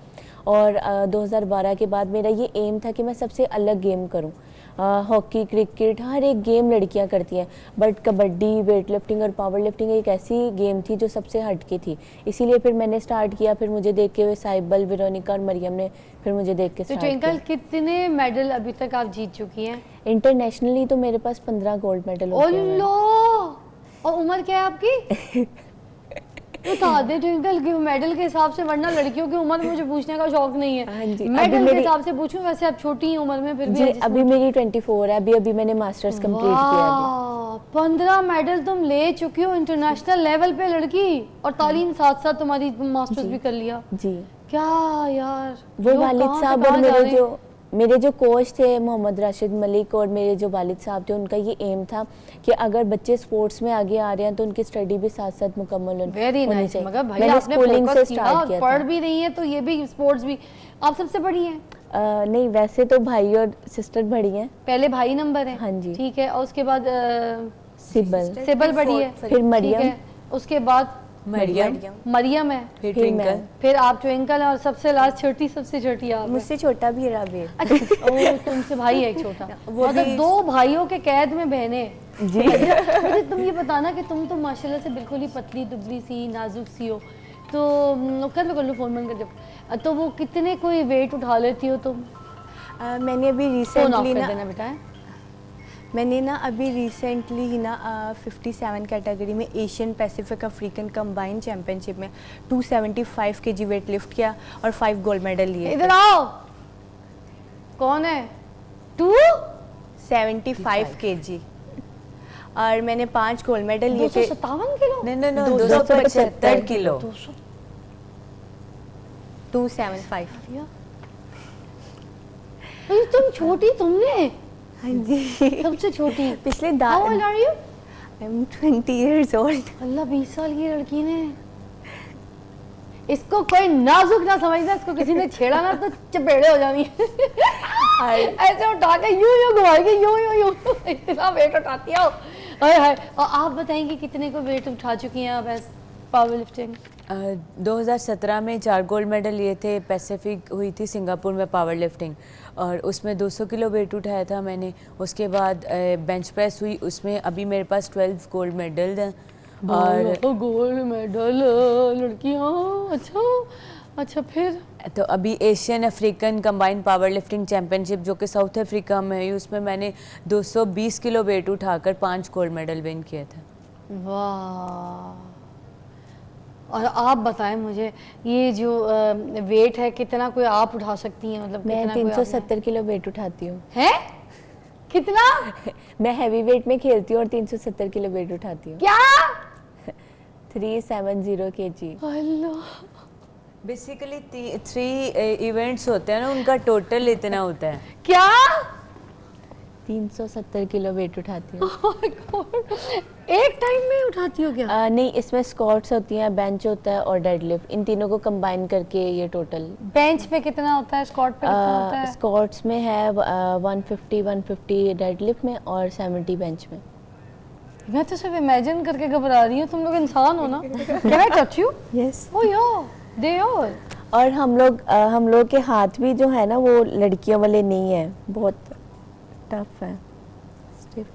और 2012 के बाद मेरा ये एम था कि मैं सबसे अलग गेम करूं। हॉकी, क्रिकेट, हर एक गेम लड़कियां करती हैं, बट कबड्डी, वेट लिफ्टिंग और पावर लिफ्टिंग एक ऐसी गेम थी जो सबसे हटके थी। इसीलिए फिर मैंने स्टार्ट किया। फिर मुझे देख के साइबल, वेरोनिका और मरियम ने फिर मुझे देख के स्टार्ट किया। तो ट्विंकल, कितने मेडल अभी तक आप जीत चुकी हैं? इंटरनेशनली तो मेरे पास 15 गोल्ड मेडल हो गए हैं। और उम्र क्या है आपकी? बता दे ट्विंकल कि मेडल के हिसाब से, वरना लड़कियों की उम्र मुझे पूछने का शौक नहीं है। हाँ जी, मेडल के हिसाब से पूछूं, वैसे आप छोटी उम्र में फिर भी जी, अभी मेरी 24 है। अभी मैंने मास्टर्स कंप्लीट किया है। 15 मेडल तुम ले चुकी हो इंटरनेशनल लेवल पे लड़की, और तालीम साथ साथ तुम्हारी मास्टर्स भी कर लिया जी। क्या यार, वो वालिद साहब और मेरे जो कोच थे मोहम्मद राशिद मलिक, और मेरे जो वालिद साहब थे, उनका ये एम था कि अगर बच्चे स्पोर्ट्स में आगे आ रहे हैं तो उनकी स्टडी भी साथ साथ मुकम्मल होनी चाहिए। Very nice. मगर भाई आपने फोकस किया और पढ़ भी रही है, तो ये भी स्पोर्ट्स भी। आप सबसे बड़ी हैं? नहीं, वैसे तो भाई और सिस्टर बड़ी हैं। पहले भाई नंबर है? हाँ जी। ठीक है, और उसके बाद सिबल बड़ी है, फिर मरियम, उसके बाद मरियम है, फिर ट्विंकल, फिर आप ट्विंकल, और सबसे लास्ट सबसे छोटी आप। मुझसे छोटा भी है राबेल। अच्छा, तुमसे भाई है एक छोटा। मतलब 2 भाइयों के कैद में बहनें जी। मुझे तुम ये बताना कि तुम तो माशाल्लाह से बिल्कुल ही पतली दुबली सी, नाजुक सी हो, तो कर लो फोन बंद कर जब, तो वो कितने कोई वेट उठा लेती हो तुम? मैंने अभी रिसेंटली ही ना 57 कैटेगरी में Asian Pacific African combined championship में 275 kg वेट लिफ्ट किया और 5 गोल्ड मेडल लिए। इधर आओ, कौन है? 275 kg, और मैंने 5 गोल्ड मेडल लिए थे। 257 किलो? नहीं, 275 किलो। 275। तुम छोटी, तुमने? हाँ जी, सबसे छोटी। पिछले How old are you? I'm 20 years old। अल्लाह, 20 साल की लड़की ने, इसको कोई नाजुक ना समझना, इसको किसी ने छेड़ा ना तो चपेड़े हो जानी। ऐसे उठा के यूं घुमाएगी, यूं इतना वेट उठाती हो। हाय। और आप बताएंगे कितने को वेट उठा चुकी हैं आप पावर लिफ्टिंग? 2017 में 4 गोल्ड मेडल लिए थे। पैसिफिक हुई थी सिंगापुर में पावर लिफ्टिंग, और उसमें 200 किलो वेट उठाया था मैंने। उसके बाद बेंच प्रेस हुई, उसमें अभी मेरे पास 12 गोल्ड मेडल हैं। और गोल्ड मेडल लड़कियाँ, अच्छा फिर तो अभी Asian African combined power lifting championship जो कि साउथ अफ्रीका में है, उसमें मैंने 220 किलो वेट उठाकर 5 गोल्ड मेडल विन किए थे। वाह। और आप बताएं मुझे, ये जो वेट है कितना कोई आप उठा सकती हैं? मतलब मैं 370 किलो वेट उठाती हूँ। है? कितना? मैं हैवी वेट में खेलती हूँ और 370 किलो वेट उठाती हूँ। क्या? 370 kg। अल्लाह। बेसिकली 3 इवेंट्स होते हैं ना, उनका टोटल इतना होता है। क्या? 370 किलो वेट उठाती हूँ। एक टाइम में उठाती हो क्या? नहीं, इसमें स्क्वाट्स होती हैं, बेंच होता है और डेडलिफ्ट, इन तीनों को कंबाइन करके ये टोटल। बेंच पे कितना होता है, स्क्वाट पे कितना होता है? स्क्वाट्स में है 150 डेडलिफ्ट में और 70 बेंच में। मैं तो सिर्फ इमेजिन करके घबरा रही हूँ, तुम लोग इंसान हो ना। Can I touch you? Yes. Oh yeah they are. और हम लोग के हाथ भी जो है ना वो लड़कियों वाले नहीं है, बहुत टफ है, स्टिफ।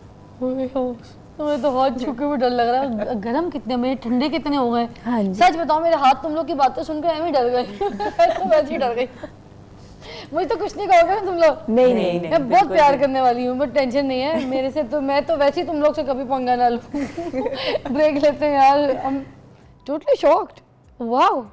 मुझे तो हाथ छूके हुए डर लग रहा है। गरम कितने, मेरे ठंडे कितने हो गए। हाँ जी। सच बताओ, मेरे हाथ तुम लोग की बातें सुनकर मैं भी डर गई। मैं तो वैसे ही डर गई। मुझे तो कुछ नहीं कहोगे ना तुम लोग? नहीं, मैं बहुत प्यार करने वाली हूँ, बट टेंशन नहीं है मेरे से। तो मैं तो वैसे ही तुम लोग से कभी पंगा ना लूँ। ब्रेक लेते हैं यार। I am totally shocked. Wow.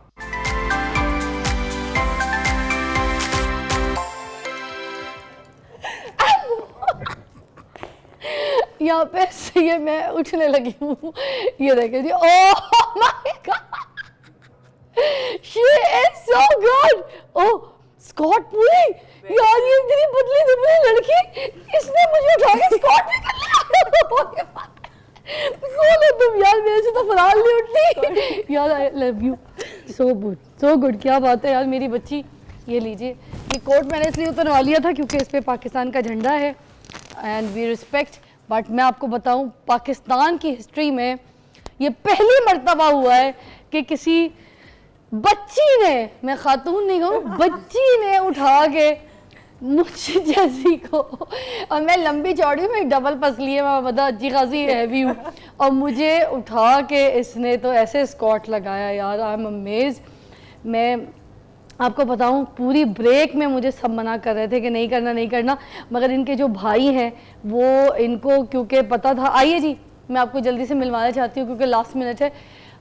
यहाँ पे ये मैं उठने लगी हूँ। ये देखे जी, oh my god, she is so good. Oh squat पूरी यार, ये इतनी पतली दुबली लड़की, इसने मुझे उठा के स्क्वाट भी कर लिया। कौन हो तुम यार, मेरे से तो फरार नहीं उठती यार। I love you so good, so good. क्या बात है यार मेरी बच्ची। ये लीजिए, ये कोट मैंने इसलिए उतरवा लिया था क्योंकि इस पे पाकिस्तान का झंडा है एंड वी रिस्पेक्ट। बट मैं आपको बताऊं, पाकिस्तान की हिस्ट्री में ये पहली मर्तबा हुआ है कि किसी बच्ची ने, मैं खातून नहीं कहूँ, बच्ची ने उठा के मुझे जैसी को, और मैं लंबी चौड़ी में डबल पसली है, मैं बता अच्छी खासी हैवी हूँ, और मुझे उठा के इसने तो ऐसे स्क्वाट लगाया यार। I M amaze. मैं आपको बताऊं, पूरी ब्रेक में मुझे सब मना कर रहे थे कि नहीं करना नहीं करना, मगर इनके जो भाई हैं वो, इनको क्योंकि पता था। आइए जी, मैं आपको जल्दी से मिलवाना चाहती हूँ क्योंकि लास्ट मिनट है।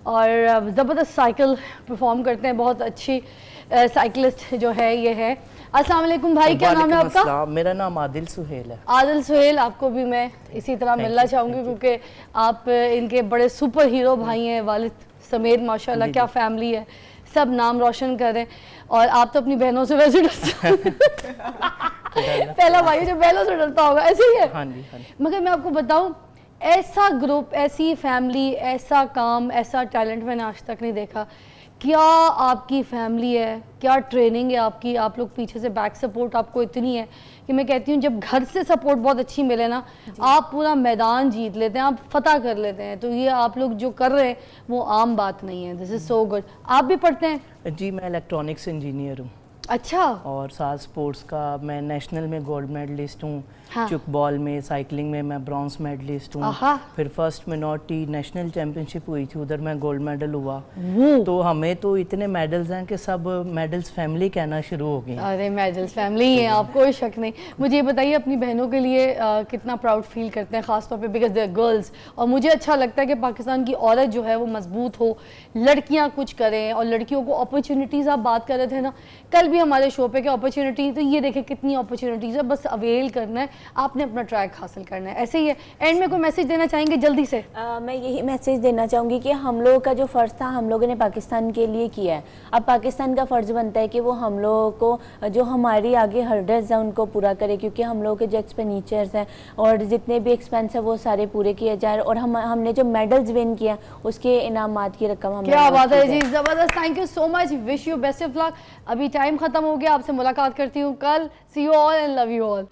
और ज़बरदस्त साइकिल परफॉर्म करते हैं, बहुत अच्छी साइकिलिस्ट जो है ये है। अस्सलाम वालेकुम भाई, क्या नाम है आपका? मेरा नाम आदिल सुहेल है। आदिल सुहेल, आपको भी मैं इसी तरह मिलना चाहूँगी क्योंकि आप इनके बड़े सुपर हीरो भाई हैं, वालिद समेत। माशाल्लाह क्या फैमिली है, सब नाम रोशन कर रहे हैं। और आप तो अपनी बहनों से वैसे डरते पहला भाई जो बहनों से डरता होगा, ऐसे ही है। हाँ जी, हाँ जी। मगर मैं आपको बताऊं, ऐसा ग्रुप, ऐसी फैमिली, ऐसा काम, ऐसा टैलेंट मैंने आज तक नहीं देखा। क्या आपकी फैमिली है, क्या ट्रेनिंग है आपकी, आप लोग पीछे से बैक सपोर्ट आपको इतनी है कि मैं कहती हूँ जब घर से सपोर्ट बहुत अच्छी मिले ना, आप पूरा मैदान जीत लेते हैं, आप फतह कर लेते हैं। तो ये आप लोग जो कर रहे हैं वो आम बात नहीं है। This is so good. आप भी पढ़ते हैं? जी, मैं इलेक्ट्रॉनिक्स इंजीनियर हूँ। अच्छा। और साथ स्पोर्ट्स का मैं नेशनल में गोल्ड मेडलिस्ट हूँ। हाँ। चुक बॉल में, साइकिलिंग में मैं ब्रॉन्ज मेडलिस्ट हूँ। फिर फर्स्ट मिनोरिटी नेशनल चैंपियनशिप हुई थी, उधर मैं गोल्ड मेडल हुआ। तो हमें तो इतने मेडल्स हैं कि सब मेडल्स फैमिली कहना शुरू हो गए। अरे मेडल्स फैमिली है, आप कोई शक नहीं। मुझे ये बताइए, अपनी बहनों के लिए कितना प्राउड फील करते हैं, खासतौर पे बिकॉज दे आर गर्ल्स। और मुझे अच्छा लगता है कि पाकिस्तान की औरत जो है वो मजबूत हो, लड़कियाँ कुछ करें और लड़कियों को अपॉर्चुनिटीज़। आप बात कर रहे थे ना कल भी हमारे शो पे कि अपॉर्चुनिटी, तो ये देखें कितनी अपॉर्चुनिटीज़ है, बस अवेल करना है, आपने अपना ट्रैक हासिल करना है। ऐसे ही है। एंड में कोई मैसेज देना चाहेंगे जल्दी से? मैं यही मैसेज देना चाहूँगी कि हम लोगों का जो फ़र्ज़ था हम लोगों ने पाकिस्तान के लिए किया है। अब पाकिस्तान का फ़र्ज़ बनता है कि वो हम लोगों को जो हमारी आगे हर्डल्स हैं उनको पूरा करे, क्योंकि हम लोगों के जो एक्सपेंडिचर्स हैं और जितने भी एक्सपेंस हैं वो सारे पूरे किए जाए। और हमने जो मेडल्स विन किया उसके इनामात की रकम हमें। क्या बात है जी, ज़बरदस्त। Thank you so much, wish you best of luck. अभी टाइम ख़त्म हो गया, आपसे मुलाकात करती हूँ कल। See you all and love you all.